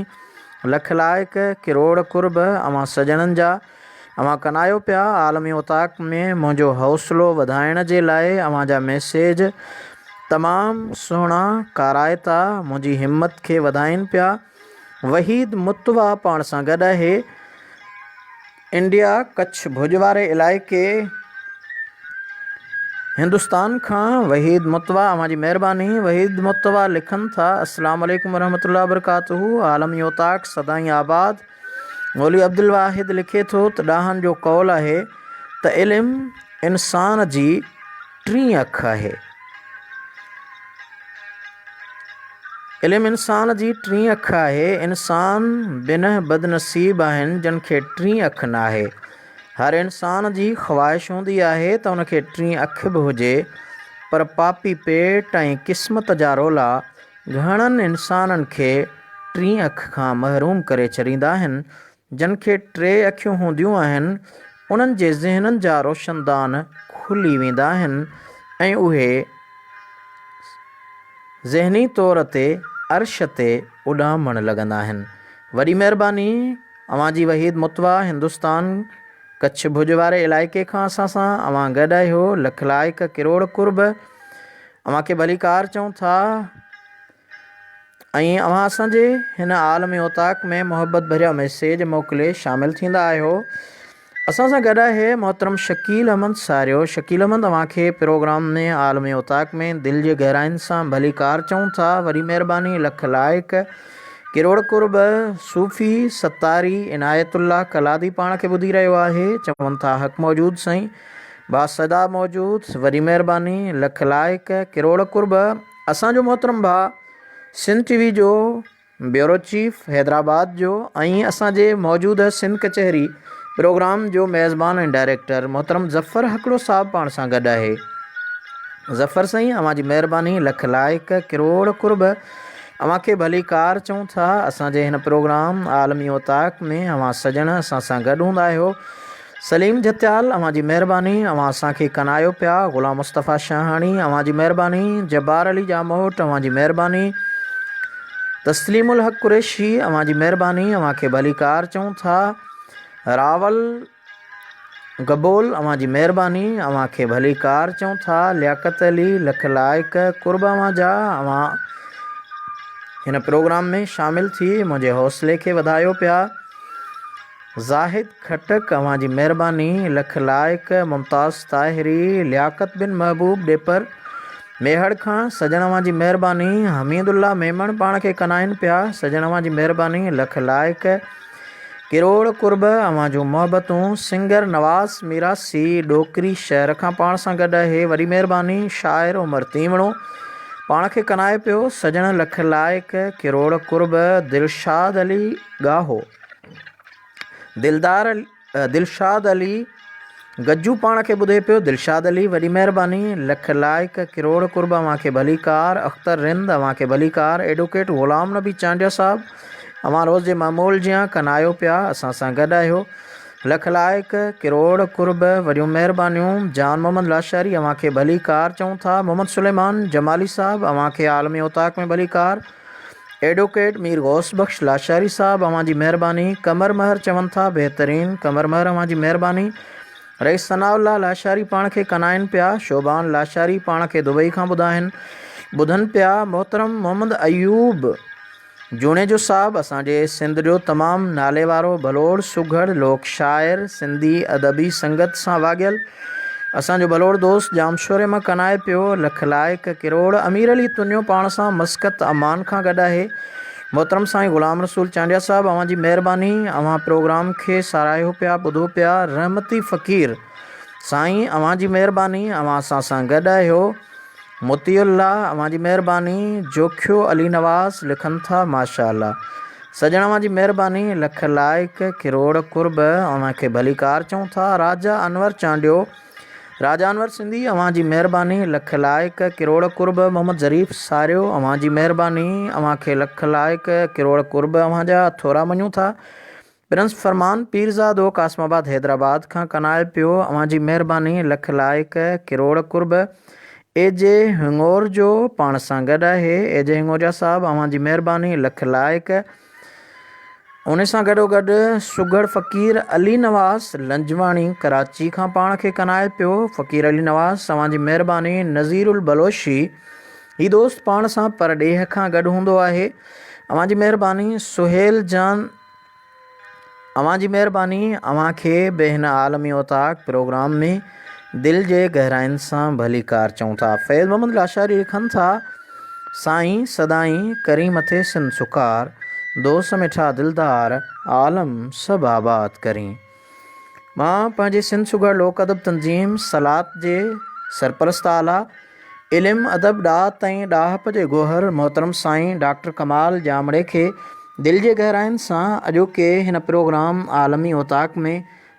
लख लाइक, किरोड़ कुर्ब, अव्हां सजणनि जा। अव्हां कनायो पिया आलमी उताक में मुंहिंजो हौसलो वधाइण जे लाइ। अव्हांजा मैसेज तमामु सुहिणा काराए था, मुंहिंजी हिमत खे वधाइनि पिया। वहीद मुतवा पाण सां गॾु आहे। इंडिया कच्छ भुज वारे इलाइक़े हिंदुस्तान खां वहीद मुतवा, अव्हांजी महिरबानी। वहीद मुतवा लिखनि था, अस्सलाम वालेकुम वरहमतुल्लाहि वबरकातुहू। आलम योताक सदाई आबाद। मौली अब्दुल वाहिद लिखे थो त ॾाहनि जो कौल आहे त इल्मु इंसान जी टी अख आहे। इल्मु इंसान जी टी अख आहे। इंसान बिन बदनसीब आहिनि जिन खे टी अख न आहे। हर इंसान जी ख़्वाहिश हूंदी आहे त उनखे टी अख बि हुजे, पर पापी पेट ऐं क़िस्मत जा रोला घणनि इंसाननि खे टी अख खां महरूम करे छॾींदा आहिनि। जिन खे टे अखियूं हूंदियूं आहिनि उन्हनि जे ज़हननि जा रोशनदान खुली वेंदा आहिनि ऐं उहे ज़हनी तौर ते अर्श ते उॾामण लॻंदा आहिनि। वॾी महिरबानी। अव्हांजी वहीद मुतवा हिंदुस्तान कच्छ भुज वारे इलाइक़े खां असां सां अव्हां गॾु आहियो। लख लाइक किरोड़ कुर्ब अव्हांखे भलीकार चऊं था ऐं अव्हां असांजे हिन आलम ओताक में मोहबत भरिया मैसेज मोकिले शामिलु थींदा आहियो। असां सां गॾु आहे मोहतरम शकील अहमद सारियो। शकील अहमद, अव्हांखे प्रोग्राम में आलम ओताक में दिलि जे गहराइनि सां भलीकार चऊं था। वरी महिरबानी। लख लाइक किरोड़ कुर्ब। सूफ़ी सतारी इनायतुल्ला कलादी पाण खे ॿुधी रहियो आहे, चवनि था हक़ मौजूद साईं, बासदा मौजूद। वरी महिरबानी। लख लाइक किरोड़ कुर्ब। असांजो मोहतरम भाउ सिंध टीवी जो ब्यूरो चीफ हैदराबाद जो ऐं असांजे मौजूदु सिंध कचहरी प्रोग्राम जो मेज़बान ऐं डायरेक्टर मोहतरम ज़फ़र हकड़ो साहब पाण सां गॾु आहे। ज़फ़र साईं, अव्हांजी महिरबानी। लख लाइक किरोड़ कुर्ब। अव्हांखे भलीकार चऊं था। असांजे हिन प्रोग्राम आलमी ओताक में अव्हां सजण असां सां गॾु हूंदा आहियो। सलीम जत्याल, अव्हांजी महिरबानी। अव्हां असांखे कनायो पिया। ग़ुलाम मुस्तफ़ा शाहाणी, अव्हांजी महिरबानी। जब्बार अली जामोट, अव्हांजी महिरबानी। तस्लीमुल हक़ कुरैशी, अव्हांजी महिरबानी। अव्हांखे भलीकार चऊं था। रावल गबोल, अव्हांजी महिरबानी। अव्हांखे भलीकार चऊं था। लियाकत अली, लख लाइक कुर्ब अव्हां जा। अव्हां हिन प्रोग्राम में शामिलु थी मुंहिंजे हौसले खे वधायो पिया। ज़ाहिद खटक, अव्हांजी महिरबानी। लख लाइक। मुमताज़ ताहिरी, लियाकत बिन महबूब डेपर मेहड़ खां, सजण अव्हांजी महिरबानी। हमीदुल्ला मेमण पाण खे कनाइनि पिया, सजण अव्हांजी महिरबानी। लख लाइक किरोड़ कुर्ब। अव्हां जूं मोहबतूं। सिंगर नवाज़ मीरासी डोकरी शहर खां पाण सां गॾु आहे। वरी महिरबानी। शाइर उमर तीवणो पाण खे कनाए पियो, सजण लख लाइक किरोड़ कुर्ब। दिलशाद अली गाहो, दिलशाद अली गज्जू पाण खे ॿुधे पियो। दिलशाद अली, वॾी महिरबानी। लख लाइक किरोड़ कुर्ब। अव्हांखे भलीकार। अख्तर रिंद, अव्हांखे भलीकार। एडवोकेट ग़ुलाम नबी चांडिया साहब, अव्हां रोज़ जे मामूल जीअं कनायो पिया, असां सां गॾु आहियो। लख लाइक किरोड़ कुर्ब। वॾियूं महिरबानियूं। जान मोहम्मद लाशारी, अव्हांखे भलीकार चऊं था। मोहम्मद सुलेमान जमाली साहब, अव्हांखे आलमी ओताक में भलीकार। एडवोकेट मीर गौस बख्श लाशारी साहब, अव्हांजी महिरबानी। कमर महर चवनि था बहितरीन। कमर महर, अव्हांजी महिरबानी। रईस सनाउल्ला लाशारी पाण खे कनाइनि पिया। शोबान लाशारी पाण खे दुबई खां ॿुधनि पिया। मोहतरम मोहम्मद अयूब जूणे जो साहब, असांजे सिंध जो तमामु नाले वारो भलोड़ सुघड़ लोक शाइर, सिंधी अदबी संगत सां वाॻियल असांजो भलोड़ दोस्त जामशोरे मां कनाए पियो। लख लाइक किरोड़। अमीर अली तुनियो पाण सां मस्कत अमान खां गॾु आहे। मोहतरम साईं ग़ुलाम रसूल चांडिया साहब, अव्हांजी महिरबानी। अव्हां प्रोग्राम खे साराहियो पिया, ॿुधो पिया। रहमती फ़क़ीर साईं, अव्हांजी महिरबानी। अव्हां असां सां गॾु आहियो। मोतीउल्ला, अव्हांजी महिरबानी। जोखियो अली नवाज़ लिखनि था, माशा अल्लाह, सजण अव्हांजी महिरबानी। लख लाइक किरोड़ कुर्ब। अव्हांखे भलीकार चऊं था। राजा अनवर चांडियो, राजा अनवर सिंधी, अव्हांजी महिरबानी। लख लाइक किरोड़ कुर्ब। मोहम्मद ज़रीफ़ सारियो, अव्हांजी महिरबानी। अव्हांखे लख लाइक किरोड़ कुर्ब अव्हां जा थोरा मञूं था। प्रिंस फरमान पीरज़ादो कासमाबाद हैदराबाद खां कनाए पियो, अव्हांजी महिरबानी। लख लाइक किरोड़ कुर्ब। एजे हिंगोर जो पाण सां गॾु आहे। एजे हिंगोजा साहब, अव्हांजी महिरबानी। लख लाइक। उन सां गॾोगॾु सुघड़ फ़क़ीर अली नवाज़ लंजवाणी कराची खां पाण खे कनाए पियो। फ़क़ीर अली नवाज़, तव्हांजी महिरबानी। नज़ीरुल बलोशी, ही दोस्त पाण सां परॾेह खां गॾु हूंदो आहे। अवां जी महिरबानी सुहेल जान, अवां जी महिरबानी। अवां खे बि हिन आलमी ओताक प्रोग्राम में दिलि जे गहराइनि सां भली कार चऊं था। फैज़ मोहम्मद लाशारी लिखनि था, साईं सदाईं करी मथे सिन सुकार, दोस्त मिठा दिलदार आलम सभु आबाद करी। मां पंहिंजे सिंध शुगर लोक अदब तंज़ीम सलात जे सरपरस्त आला इल्मु अदब ॾात ऐं ॾाहप जे गोहर मोहतरम साईं डॉक्टर कमाल जामड़े खे दिलि जे गहराइनि सां अॼोके हिन प्रोग्राम आलमी ओताक में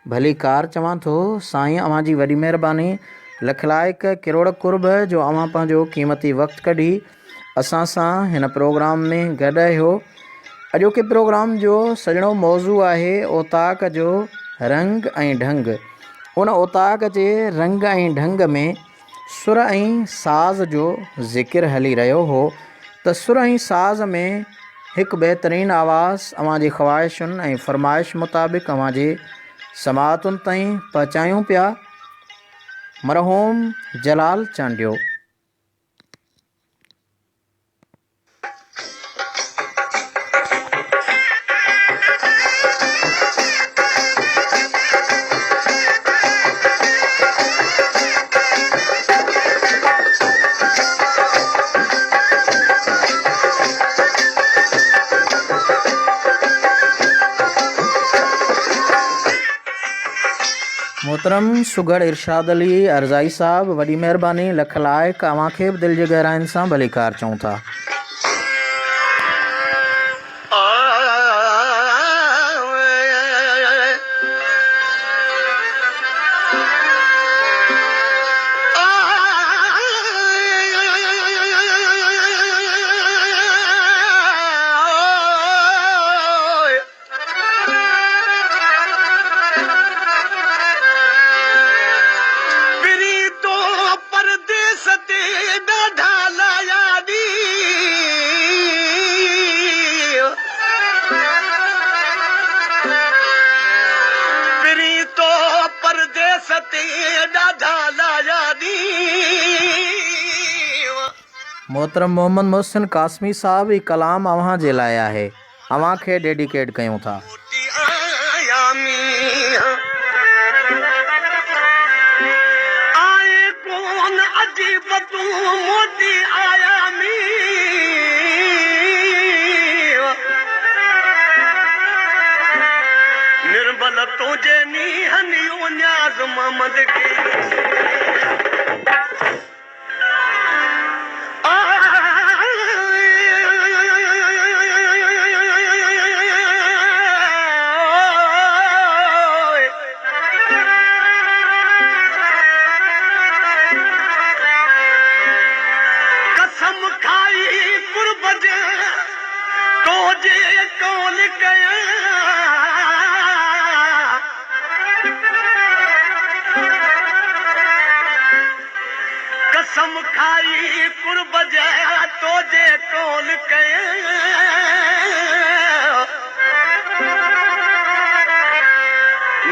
भली कार चवां थो। साईं अवां जी वॾी महिरबानी, लख लाइक किरोड़ कुर्ब जो अवां पंहिंजो क़ीमती वक़्तु कढी असां सां हिन प्रोग्राम में गॾु आहियो। अॼोके प्रोग्राम जो सॼणो मौज़ू आहे ओताक जो रंग ऐं ढंग। उन ओताक जे रंग ऐं ढंग में सुर ऐं साज़ जो ज़िक्र हली रहियो हो त सुर ऐं साज़ में हिकु बहितरीनु आवाज़ अवां जी ख़्वाहिशुनि ऐं फ़रमाइश मुताबिक़ अवां जे समातुनि ताईं पहुचायूं पिया। मरहूम जलाल चांडियो। मोहतरम सुगड़ इरशाद अली अर्ज़ाई साहब, वॾी महिरबानी, लख लाइक। अवां खे बि दिलि जे गहराइनि सां भली कार चऊं था। मोहतरम मोहम्मद मोहसिन कासमी साहब, ही कलाम अव्हां जे लाइ आहे, अव्हां खे डेडिकेट कयूं था। निर्बल तुझे नी हनियो न्याज मोहम्मद के कसम खाई कुर्बत तुझे कौन गया कसम खाई कुर्ब जा तुझे कौन कया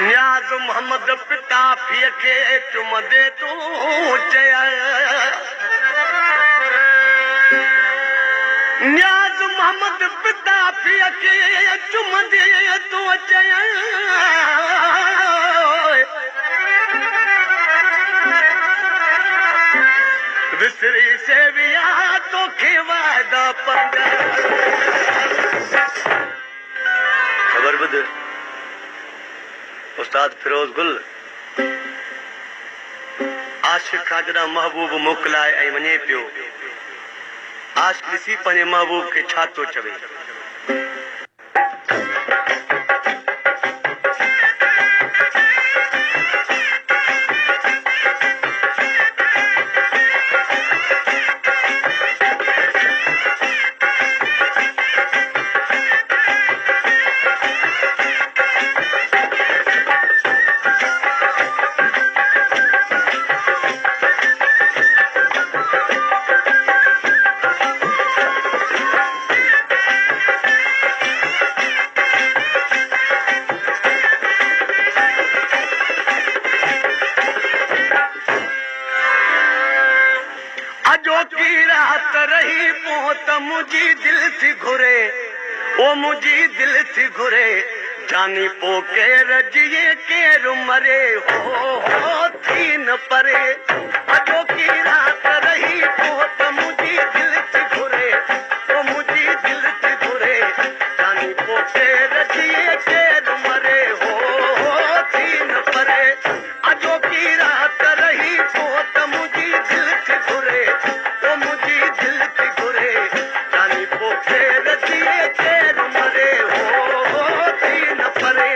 न्याज़ मोहम्मद पिता फीअ खे चुमंदे तूं चया न्याज़ मोहम्मद पिता फीअ खे चुमंदे तूं चया विसरी से विया तोखे वादा पंगा खबर ॿुध उस्ताद फिरोज गुल आशिक़ खां जॾहिं महबूब मोकिलाए ऐं वञे पियो, आशिक़ ॾिसी पंहिंजे महबूब खे छा थो चवे। अजो की रात रही पोत मुझी दिल थी घुरे ओ मुझी दिल थी घुरे जानी पोके रजिए के मरे हो थी न परे अजो की रात रही पोत मुझी दिल थी घुरे ओ मुझी दिल थी घुरे जानी पोके रजिए के मरे हो थी न परे अजो की रात रही पोत मुझी दिल थी घुरे ओ मुझी दिल थी घुरे जानी पोके रजिए के मरे हो थी न परे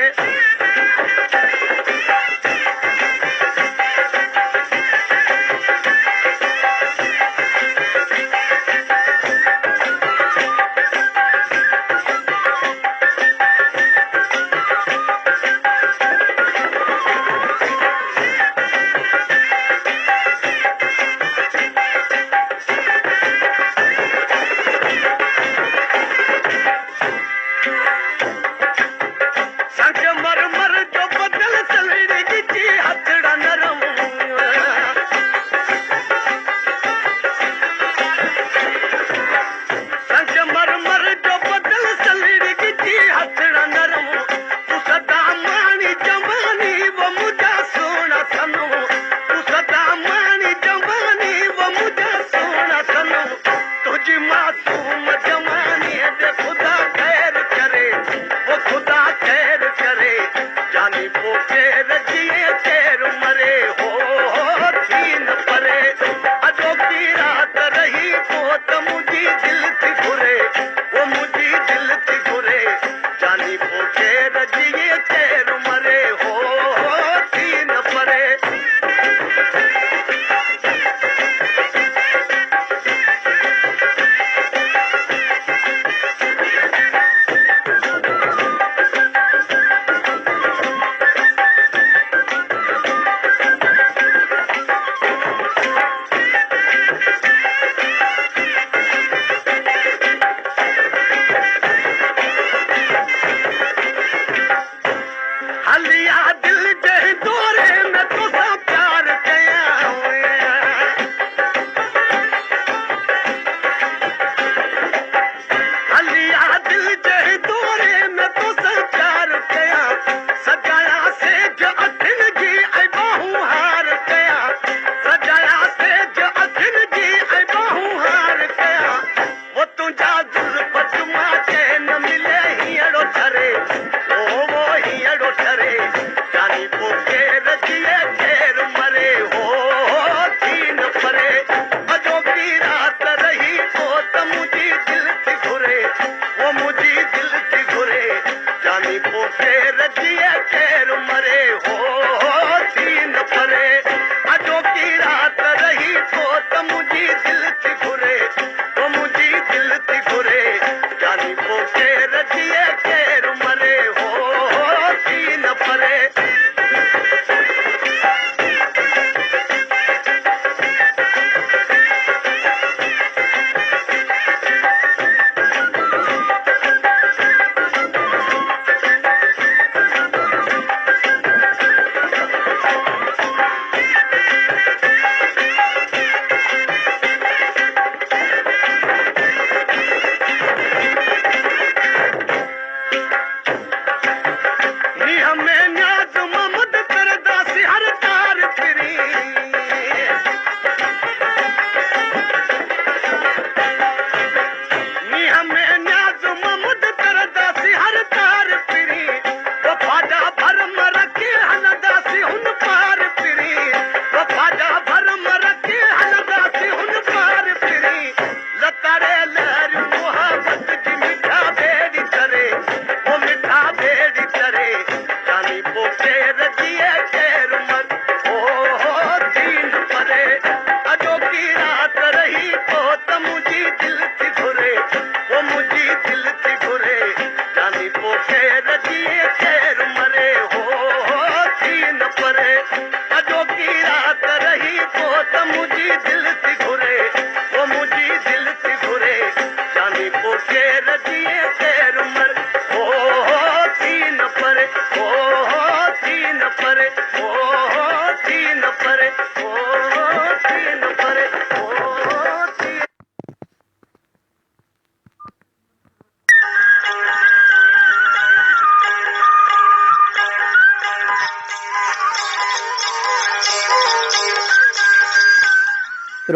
संगमरमर जो बदल चलड़ी गिची हथड़ा नरम संगमरमर जो बदल चलड़ी गिची हथड़ा नरम तू सदा मानी जवानी वो मुझा सोना सनू तू सदा मानी जवानी वो मुझा सोना सनू तुझी मासूम जवानी दे खुदा खैर करे वो खुदा खैर करे जानी पोके रजिए केर मरे हो थी न परे अजो की रात रही पोत मुझी दिल थी घुरे वो मुझी दिल थी घुरे जानी पोके रजिए केर मरे हो थी न परे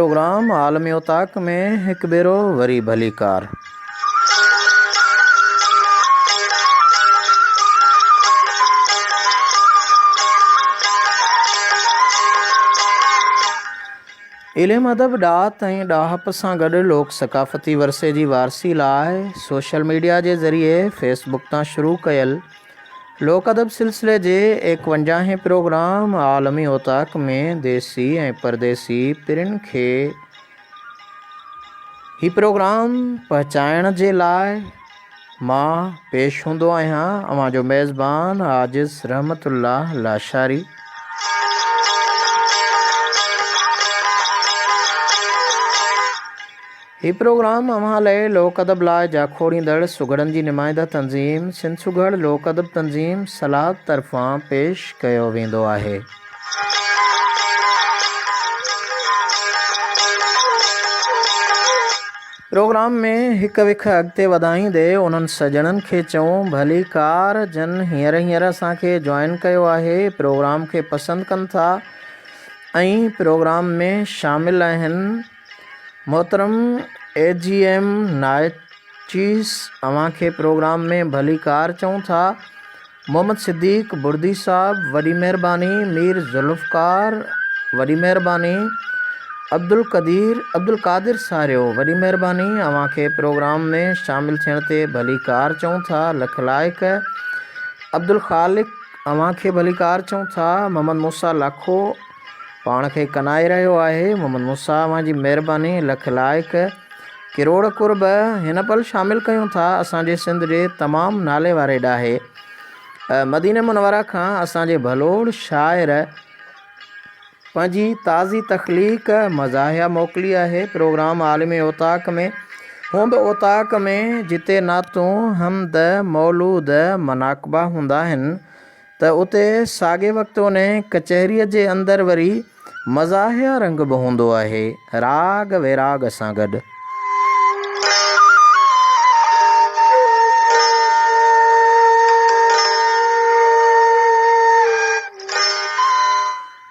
प्रोग्राम आलमी उताक में हिकु भेरो वरी भली कार। इल्मु अदब ॾात ऐं ॾाहप सां गॾु लोक सकाफ़ती वरसे जी वारसी लाइ सोशल मीडिया जे ज़रिए फेसबुक तां शुरू कयल लोक अदब सिलसिले जे 51हें प्रोग्राम आलमी उताक में देसी ऐं परदेसी पिरिन खे ही प्रोग्राम पहुचाइण जे लाइ मां पेश हूंदो आहियां, अवां जो मेज़बान आजिज़ रहमतुल्लाह लाशारी। ही प्रोग्राम अव्हां लाइ लोक अदब लाइ जाखोड़ींदड़ सुगड़नि जी नुमाइंदा तंज़ीम सिंध सुगड़ लोक अदब तंज़ीम सलाद तरफ़ां पेश कयो वेंदो आहे। प्रोग्राम में हिकु विख अॻिते वधाईंदे उन्हनि सजणनि खे चऊं भली कार जन हींअर असांखे जॉइन कयो आहे, प्रोग्राम खे पसंदि कनि था ऐं प्रोग्राम में शामिल आहिनि। मोहतरम AGM नाइचीस अव्हां खे प्रोग्राम में भली कार चऊं था। मोहम्मद सिद्दीक बुर्दी साहब वॾी महिरबानी। मीर ज़ुल्फ़कार वॾी महिरबानी। अब्दुल कादिर सारियो वॾी महिरबानी, अव्हां खे प्रोग्राम में शामिल थियण ते भली कार चऊं था। लख लाइक। अब्दुल ख़ालिक अव्हां खे भली कार चऊं था। मोहम्मद मूसा लाखो पाण खे कनाए रहियो आहे। मोहम्मद मूसा अव्हां जी महिरबानी, लख लाइक। किरोड़ कुर्ब हिन पल शामिल कयूं था असांजे सिंध जे तमामु नाले वारे ॾाहे मदीने मुनवरा खां असांजे भलोड़ शाइर पंहिंजी ताज़ी तख़लीक़ मज़ाहिया मोकिली आहे प्रोग्राम आलिमी उताक में। हूं बि उताक में जिते नातूं हमद मौलूद मनाकबा हूंदा आहिनि त उते साॻे वक़्तु उन कचहरीअ जे अंदरि वरी मज़ाहिया रंग बि हूंदो आहे, राग विराग सां गॾु।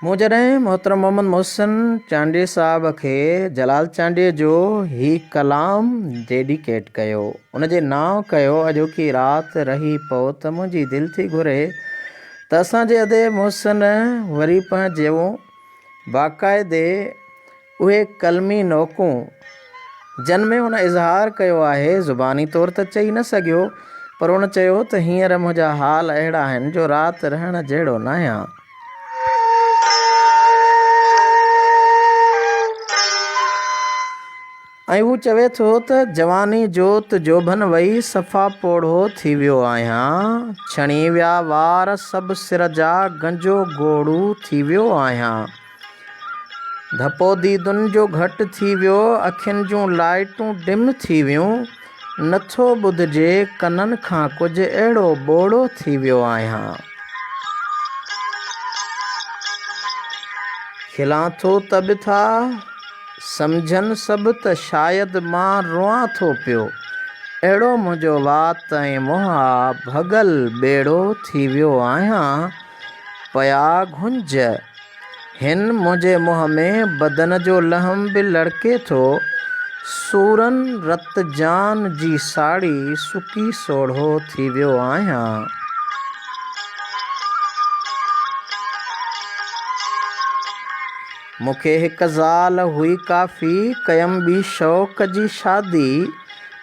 मूं जॾहिं मोहतरम मोहम्मद मोहसिन चांडिया साहब खे जलाल चांडिया जो ही कलाम डेडिकेट कयो, उनजे नाव कयो अॼोकी राति रही पओ त मुंहिंजी दिलि थी घुरे, त असांजे अदे मोहसिन वरी पंहिंजो बाक़ाइदे उहे कलमी नोकूं जिन में हुन इज़हार कयो आहे। ज़ुबानी तौर त चई न सघियो, पर हुन चयो त हींअर मुंहिंजा हाल अहिड़ा आहिनि जो राति रहण जहिड़ो न आहियां। ऐं हू चवे थो त जवानी जोत जोभन वई सफ़ा पोढ़ो थी वियो आहियां, छणी विया वार सभु सिर जा गंजो गोड़ू थी वियो आहियां, धपो दीदुनि जो घटि थी वियो, अखियुनि जूं लाइटूं डिम थी वियूं, नथो ॿुधिजे कननि खां कुझु अहिड़ो ॿोड़ो थी वियो आहियां। खिलां थो त बि था सम्झनि सभु त शायदि मां रोआं थो पियो, अहिड़ो मुंहिंजो वात ऐं मुहा भॻल ॿेड़ो थी वियो आहियां, पया घुंज हिन मुंहिंजे मुंहं में बदन जो लहम बि लड़के थो, सूरनि रत जान जी साड़ी सुकी सोढ़ो थी वियो आहियां। मूंखे हिकु ज़ाल हुई काफ़ी, कयमि ॿी शौक़ जी शादी,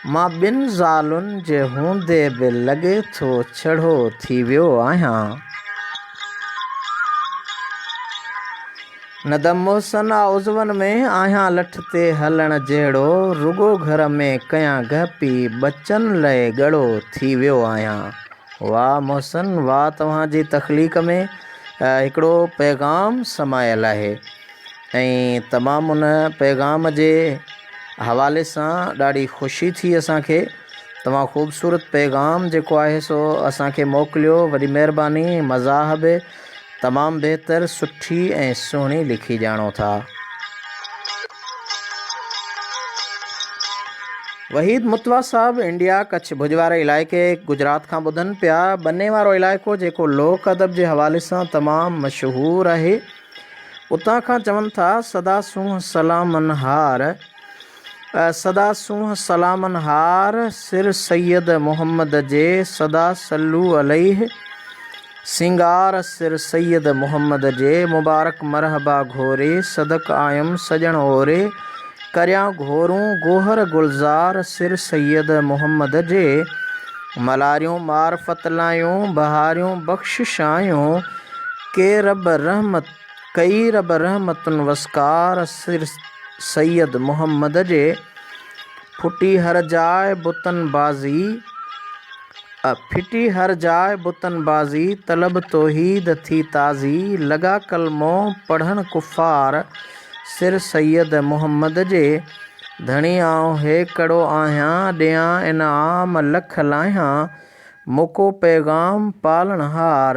मां ॿिनि ज़ालुनि जे हूंदे बि लॻे थो छड़ो थी वियो आहियां। नदम मोहसन आउज़वन में आहियां लठ ते हलण जहिड़ो, रुगो घर में कयां घपी बचनि लाइ ॻड़ो थी वियो आहियां। वाह मोहसन वाह, तव्हांजी तख़लीक़ में हिकिड़ो पैगाम समायल आहे ऐं तमामु उन पैगाम जे हवाले सां ॾाढी ख़ुशी थी असांखे। तमामु ख़ूबसूरत पैगाम जेको आहे सो असांखे मोकिलियो, वॾी महिरबानी। मज़ाह बि तमामु बहितर सुठी ऐं सुहिणी लिखी ॼाणो था। वहीद मुतवा साहब इंडिया कच्छ भुज वारे इलाइक़े गुजरात खां ॿुधनि पिया। बन्ने वारो इलाइक़ो जेको लोक अदब जे हवाले सां तमामु मशहूरु आहे, उतां खां चवनि था सदा सूंह सलामन हार, सदा सूंह सलामन हार, सिर सैयद मुहम्मद जे सदा सल्लू अलैहि, सिंगार सिर सैयद मुहम्मद जे मुबारक मरहबा घोरे, सदक आयम सजण ओरे, करियां घोरूं गोहर गुलज़ार, सिर सैयद मुहम्मद जे, मलारियूं मारफत लायूं बहारियूं बख़्शिशायूं, के रब रहमत कई रब रहमतुन वस्कार, सिर सैयद मुहम्मद जे, फुटी हर जाए बुतन बाज़ी, फिटी हर जाए बुतन बाज़ी, तलब तौहीद थी ताज़ी, लगा कलमो पढ़ण कुफ़ार, सिर सैयद मुहम्मद जे, धणी आऊं हेकड़ो आहियां, ॾियां इनाम लख लाहियां, मुको पैगाम पालणहार,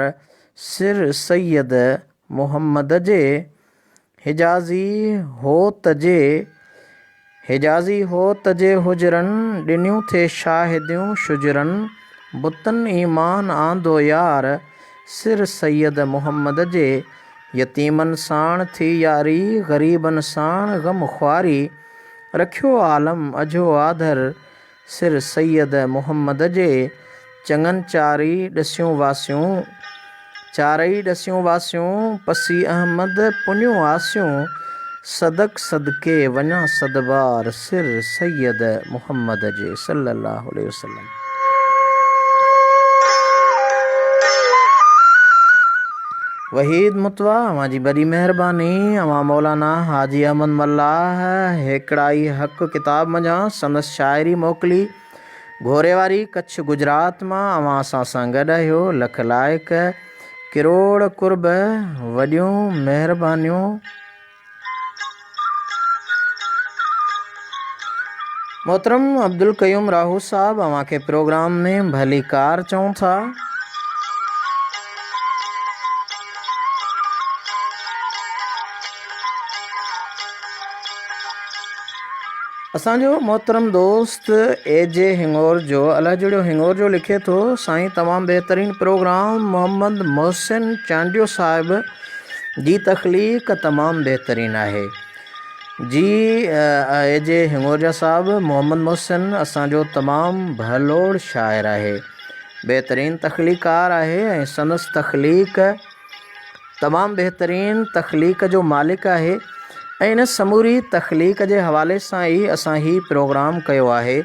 सिर सैयद मुहम्मद जे, हिजाज़ी होत जे हुजरनि, ॾिनियूं थे शाहिदियूं शुजरनि, बुतन ईमान आंदो यार, सिर सैयद मुहम्मद जे, यतीमन साण थी यारी, ग़रीबन साण ग़म ख़्वारी, रखियो आलम अझो आधर, सिर सैयद मुहम्मद जे, चङनि चारई ॾसियूं वासियूं, पसी अहमद पुनियूं आसियूं, सदक सदके वञा सदबार, सिर सैयद मुहम्मद जे सल्लल्लाहु अलैहि वसल्लम। वहीद मुतवा अवां जी बड़ी महिरबानी, अवां मौलाना हाजी अहमद मल्लाह हेकड़ाई हक़ किताब मञा संदसि शाइरी मोकिली, घोरे वारी कच्छ गुजरात मां अवां सां गॾु आहियो, लख लाइक किरोड़ कुर्ब वॾियूं महिरबानियूं। मोहतरम अब्दुल क़यूम राहू साहब अवां खे प्रोग्राम में भली कार चऊं था। असांजो मोहतरम दोस्त एजे हिंगोर जो अलहजड़ियो हिंगोर जो लिखे थो, साईं तमामु बहितरीन प्रोग्राम, मोहम्मद मोहसिन चांडियो साहिब जी तख़लीक़ तमामु बहितरीन आहे। जी एजे हिंगोर जा साहिब मोहम्मद मोहसिन असांजो तमामु भलोड़ शाइर आहे, बहितरीन तख़लीक़ार आहे ऐं संदसि तख़लीक़ तमामु बहितरीन तख़लीक़ जो मालिक आहे, ऐं इन समूरी तख़लीक़ जे हवाले सां ई असां ही प्रोग्राम कयो आहे।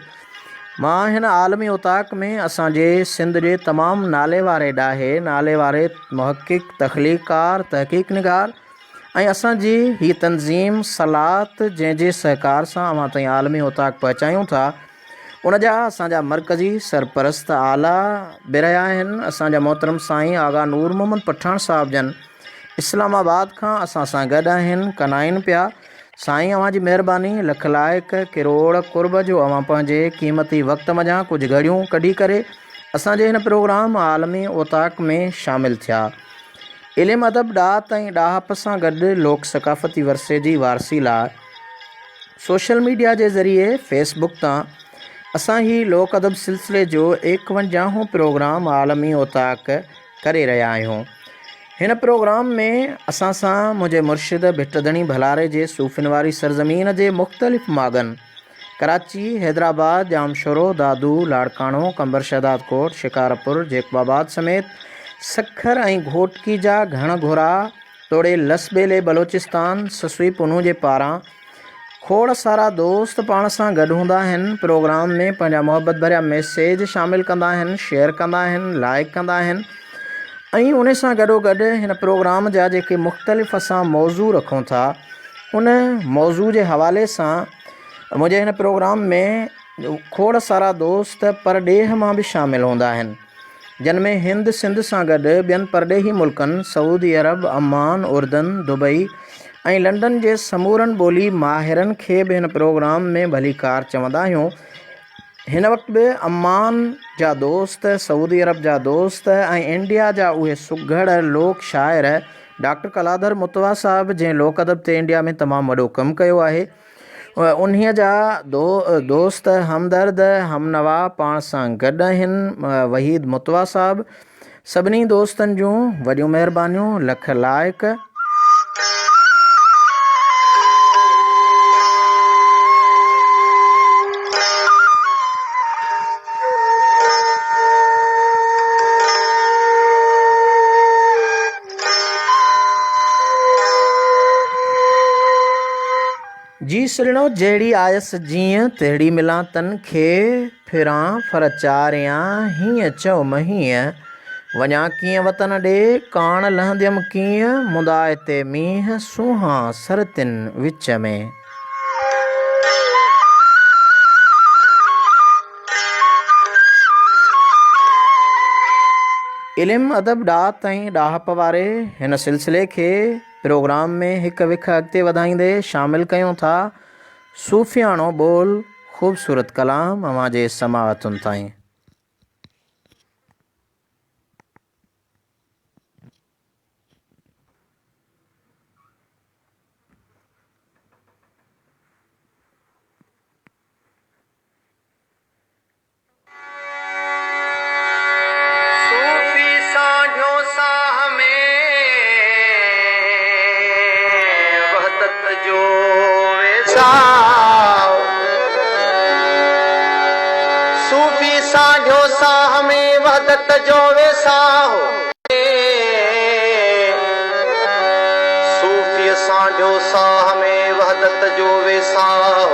मां हिन आलमी उताक में असांजे सिंध जे तमामु नाले वारे ॾाहे नाले वारे मुहक़िक़ तख़लीक़कार तहक़ीक़ निगार ऐं असांजी हीअ तंज़ीम सलात जंहिंजे सहकार सां अवां ताईं आलमी उताक पहुचायूं था, उन जा असांजा मरकज़ी सरपरस्त आला बिरया आहिनि असांजा मोहतरम साईं आगा नूर मोहम्मद पठान साहिब जन इस्लामाबाद खां असां सां गॾु आहिनि, कनाइनि पिया। साईं अवां जी महिरबानी लख लाइक किरोड़ कुर्ब जो अवां पंहिंजे क़ीमती वक़्त मञा कुझु घड़ियूं कढी करे असांजे हिन प्रोग्राम आलमी ओताक में शामिल थिया। इल्मु अदब ॾात ऐं ॾाहप सां गॾु लोक सकाफ़ती वरसे जी वारसी लाइ सोशल मीडिया जे ज़रिए फेसबुक तां असां ही लोक अदब सिलसिले जो 51 प्रोग्राम आलमी ओताक करे रहिया आहियूं। हिन प्रोग्राम में असां सां मुंहिंजे मुर्शिद भिटधणी भलारे जे सूफ़िन वारी सरज़मीन जे मुख़्तलिफ़ मागन कराची, हैदराबाद, जामशोरो, दादू, लाड़काणो, कंबर शहदाद कोट, शिकारपुर, जेकबाबाद समेत सखर ऐं घोटकी जा घण घुरा तोड़े लसबेले बलोचिस्तान ससुई पुनू जे पारां खोड़ सारा दोस्त पाण सां गॾु हूंदा आहिनि। प्रोग्राम में पंहिंजा मोहबत भरिया मैसेज शामिल कंदा आहिनि, शेयर कंदा आहिनि, लाइक कंदा आहिनि ऐं उन सां गॾोगॾु हिन प्रोग्राम जा जेके मुख़्तलिफ़ असां मौज़ू रखूं था उन मौज़ू जे हवाले सां मुंहिंजे हिन प्रोग्राम में खोड़ सारा दोस्त परॾेह मां बि शामिल हूंदा आहिनि, जिन में हिंद सिंध सां गॾु ॿियनि परॾेही मुल्कनि सऊदी अरब, अमान, उर्दन, दुबई ऐं लंडन जे समूरनि ॿोली माहिरनि खे बि हिन प्रोग्राम में भली कार चवंदा आहियूं। हिन वक़्तु बि अमान जा दोस्त, सऊदी अरब जा दोस्त ऐं इंडिया जा उहे सुघड़ लोक शाइर डॉक्टर कलाधर मुतवा साहिब जंहिं लोक अदब ते इंडिया में तमामु वॾो कमु कयो आहे, उन्हीअ जा दोस्त हमदर्द हमनवा पाण सां गॾु आहिनि वहीद मुतवा साहिब। सभिनी दोस्तनि जूं वॾियूं महिरबानियूं, लख लाइक। जी सॼणो जहिड़ी आयस जीअं तहिड़ी मिलां तन खे फिरां फर चारियां हीअं चओ महीअं वञा कीअं वतन ॾे कान लहंदमि कीअं मुंदाए ते मींहं सूंहां सरतिन विच में। इल्मु अदब ॾात ऐं ॾाहप वारे हिन सिलसिले खे प्रोग्राम में हिकु विख अॻिते वधाईंदे शामिलु कयूं था सूफ़ियाणो ॿोल ख़ूबसूरत कलाम अव्हां जे समाअतुनि ताईं। सूफी साढ़ियो साह में वहदत जो वेसाओ, सूफी साढ़ियो साह में वहदत जो वेसाओ, सूफी साढ़ियो साह में वहदत जो वेसाओ,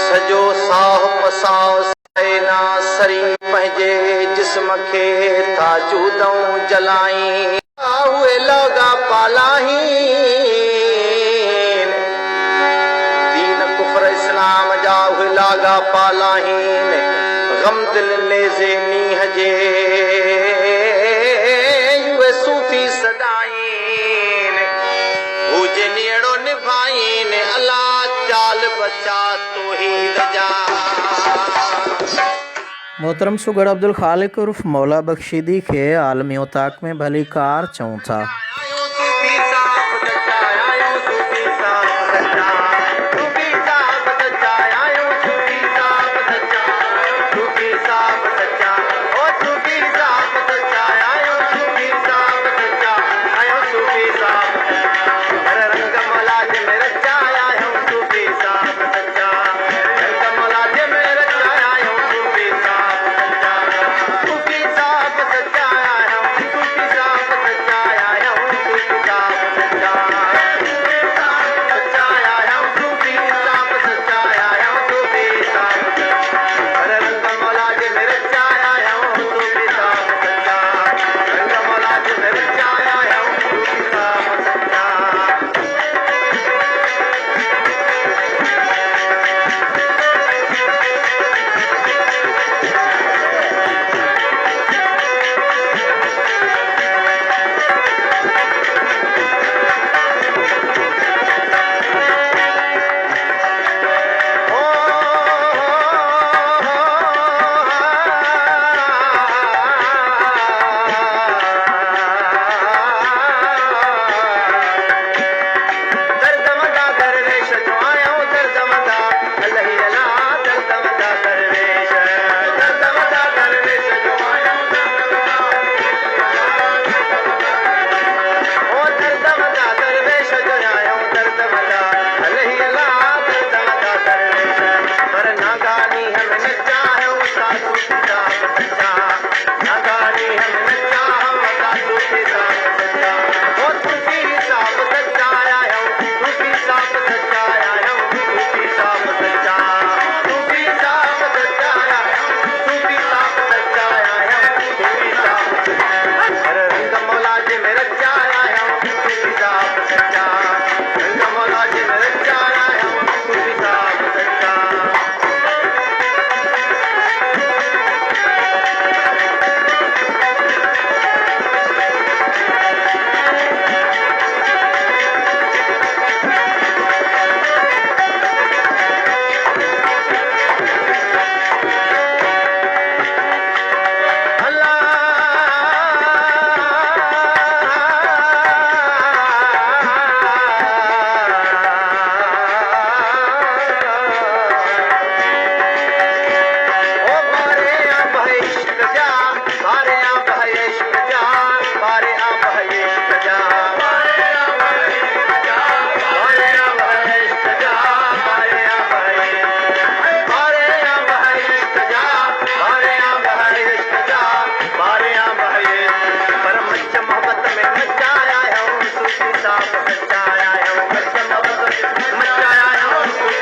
सजो साह पसाओ ना सरी पंहिंजे जिस्म खे था चूदऊं जलाई उहे लॻा पालाहीन दीन कुफर इस्लाम जा उहे लाॻा पालाहीन गम दिल नेज़े नीह जे उहे सूफ़ी सदाईन हुजे नेड़ो निभाईन अल्लाह चाल बचा तो ही रजा। मोहतरम सुगड़ अब्दुल खालिक उर्फ मौला बख्शीदी खे आलमी उताक में भली कार चऊं था। मचाया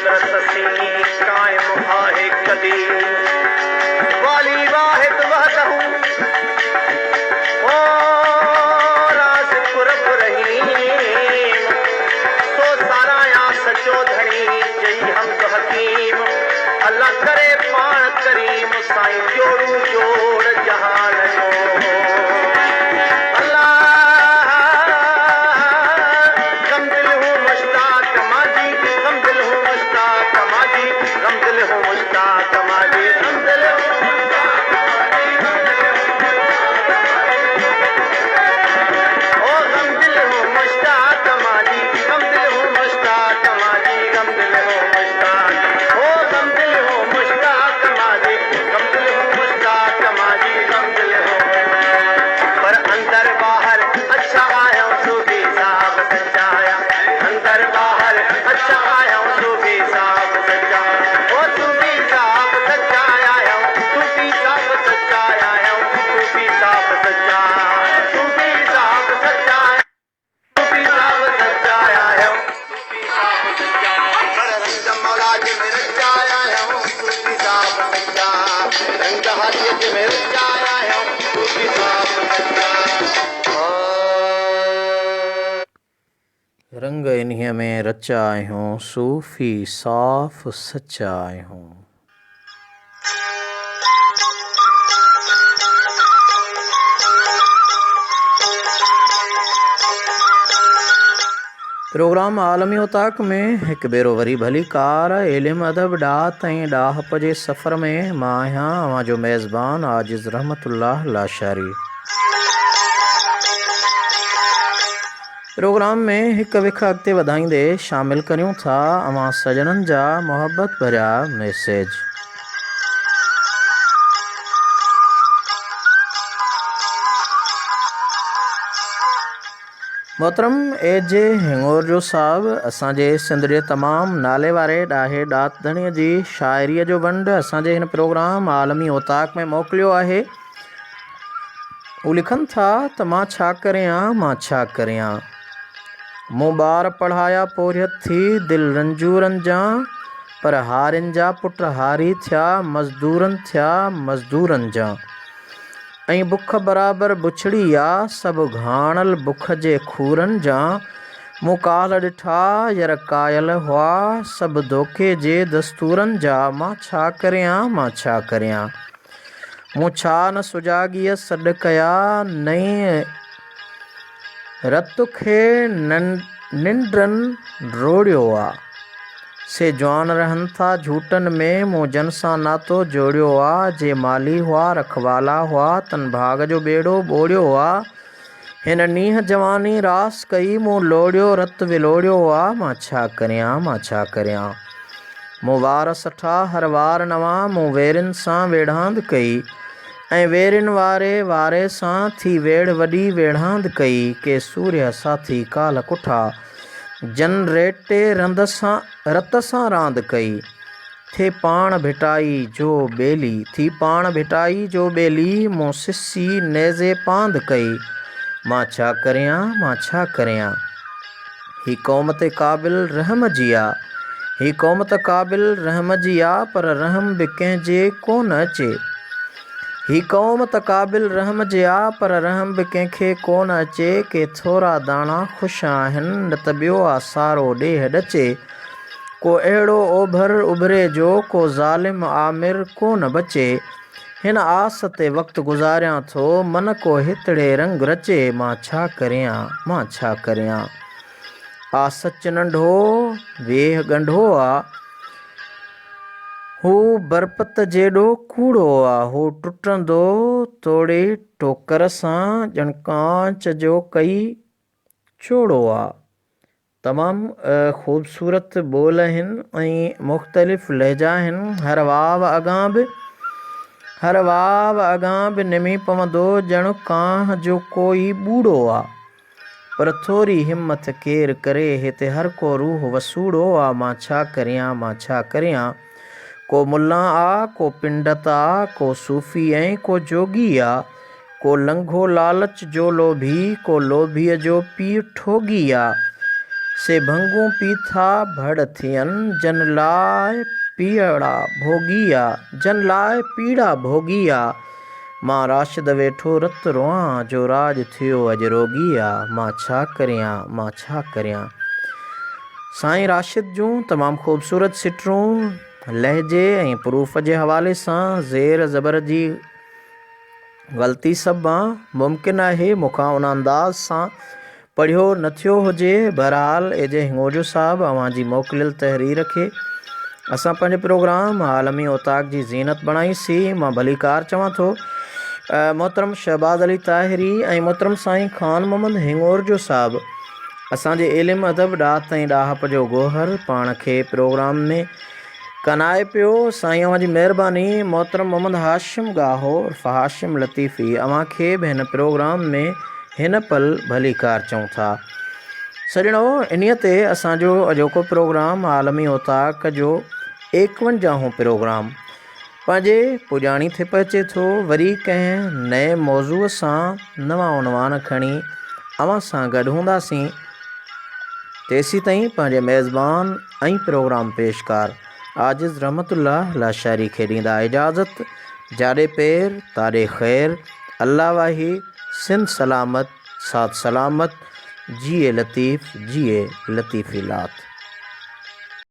कुदरत सी कायम आहे कदीम वाली वाहिद वहदहू ओ राज कुरब रहीम तो साराया सचो धणी जई हम तो हकीम अल्लाह करे पाण करीम साईं जोड़ू जोड़ जहान जो अल्लाह गम दिल हूँ मुश्ताक माजी गम दिल हूँ मुश्ताक माजी गम दिल हूँ मुश्ताक माजी गम दिल हूँ ओ गम दिल हूँ मुश्ताक माजी गम दिल हूँ मुश्ताक माजी गम दिल हूँ मुश्ताक ओ गम दिल हूँ मुश्ताक माजी गम दिल हूँ मुश्ताक माजी गम दिल हूँ पर अंदर बाहर अच्छा आया हूँ सूफी साहब सच्चाया अंदर बाहर अच्छा आया हूँ सूफी साहब सच्चा ओ सूफी साहब सच्चा आया हूँ सूफी साहब सच्चा आया हूँ सूफी साहब सच्चा सूफी साहब सच्चा सूफी साहब सच्चा आया हूँ सूफी साहब सच्चा पर रंग मौला जी मेरे आया हूँ सूफी साहब सच्चा रंग हाथी में आया हूँ सूफी साहब सच्चा रंग इन्हीअ में रचा आहियूं सूफ़ी साफ़ सचा आहियूं। प्रोग्राम आलमी उताक में हिकु भेरो वरी भली कार इल्म अदब ॾात ऐं ॾाहप जे सफ़र में मां आहियां अव्हां जो मेज़बान आजिज़ रहमतुल्लाह लाशारी। प्रोग्राम में हिकु विख अॻिते वधाईंदे शामिल करियूं था अव्हां सजणनि जा मोहबत भरिया मैसेज। मोहतरम एजे हिंगोर जो साहब असांजे सिंध जे तमामु नाले वारे ॾाहे ॾातधणीअ जी शाइरीअ जो वंड असांजे हिन प्रोग्राम आलमी ओताक में मोकिलियो आहे। हू लिखनि था त मां छा करियां मां छा करियां मूं ॿार पढ़ाया पोरियत थी दिलि रंजूरनि जा पर हारियुनि जा पुट हारी थिया मज़दूरनि थिया मज़दूरनि जा ऐं बुख बराबरि बुछड़ी आहे सभु घाणल बुख जे खूरनि जा मूं काल ॾिठा यर कायल हुआ सभु धोखे जे दस्तूरनि जा मां छा करियां मां छा करियां मूं छा न सुजाॻीअ सॾु कया नई रत खे निंड्रनि रोड़ियो आहे से जवान रहनि था झूठनि में मूं जन सां नातो जोड़ियो आहे जे माली हुआ रखवाला हुआ तन भाग जो बेड़ो ॿोड़ियो आहे हिन नीह जवानी रास कई मूं लोड़ियो रत विलोड़ियो आहे मां छा करियां मां छा करियां मूं वार सठा हर वार नवां मूं वेरनि सां वेढ़ांद कई ऐं वेरनि वारे सां थी वेड़ वॾी वेढ़ांद कई के सूर्य साथी काल कुठा जन रेटे रत सां रांदि कई थे पाण भिटाई जो ॿेली मूं सिसी नेज़े पांद कई मां छा करियां मां छा करियां ही क़ौम ते क़ाबिल रहम जी आहे ही क़ौम त क़ाबिल रहम जी आहे पर रहम बि कंहिंजे कोन अचे ही क़ौम त क़ाबिल रहम जे आहे पर रहम बि कंहिंखे कोन अचे के थोरा दाणा ख़ुशि आहिनि न त ॿियो आहे सारो ॾेह ॾचे को अहिड़ो ओभर उभरे जो को ज़ालिम आमिर कोन बचे हिन आस ते वक़्तु गुज़ारियां थो मन को हितड़े रंग रचे मां छा करियां मां छा करियां आ सच नंढो वेह ॻंढो आहे हू बरपत जेॾो कूड़ो आहे हू टुटंदो तोड़े टोकर सां ॼण कांच जो कई चोड़ो आहे। तमामु ख़ूबसूरत ॿोल आहिनि ऐं मुख़्तलिफ़ लहजा आहिनि हर वाव अॻां बि निमी पवंदो ॼण कांह जो कोई ॿूड़ो आहे पर थोरी हिमत केरु करे हिते हर को रूह वसूड़ो आहे मां छा करियां मां छा करियां को मुल्ला आ को पिंडत आ को सूफ़ी ऐं को जोगी आहे को लंघो लालच जो लोभी को लोभीअ जो पीउ ठोगी आहे से भंगू पीथा भड़ थियन जन लाए पीड़ा भोगिया जन लाए पीड़ा भोगिया मां राशिद वेठो रत रोआं जो राज थियो अॼु रोगिया मां छा करियां साईं राशिद जूं तमामु ख़ूबसूरत सिटरूं लहजे ऐं प्रूफ जे हवाले सां ज़ेर ज़बर जी ग़लती सभां मुमकिन आहे मूंखां उन अंदाज़ सां पढ़ियो न थियो हुजे। बहरहाल एजे हिंगोजो साहब अव्हां जी मोकिलियल तहरीर खे असां पंहिंजे प्रोग्राम आलमी ओताक जी ज़ीनत बणाईसीं। मां भलीकार चवां थो मोहतरम शहबाज़ अली ताहिरी ऐं मोहतरम साईं ख़ान मोहम्मद हिंगोरजो साहब असांजे इल्म अदब ॾात ऐं ॾाहप जो गोहर पाण खे प्रोग्राम में कनाए पियो। साईं अव्हां जी महिरबानी। मोहतरम मोहम्मद हाशिम गाहो उर्फ़ हाशिम लतीफ़ी अव्हां खे बि हिन प्रोग्राम में हिन पल भलीकार चऊं था। सॼणो इन्हीअ ते असांजो अॼोको प्रोग्राम आलमी ओताक जो 51 प्रोग्राम पंहिंजे पुॼाणी थे पहुचे थो। वरी कंहिं नए मौज़ूअ सां नवां उनवान खणी अव्हां सां गॾु हूंदासीं। तेसी ताईं पंहिंजे मेज़बान ऐं प्रोग्राम पेशकार आजिज़ रहमतुल्लाह लाशारी खे ॾींदा इजाज़त। जाॾे पैर ताॾे ख़ैर। अल्लाह वाही सिंध सलामत साथ सलामत। जिए लतीफ़ जिए लतीफ़ी लात।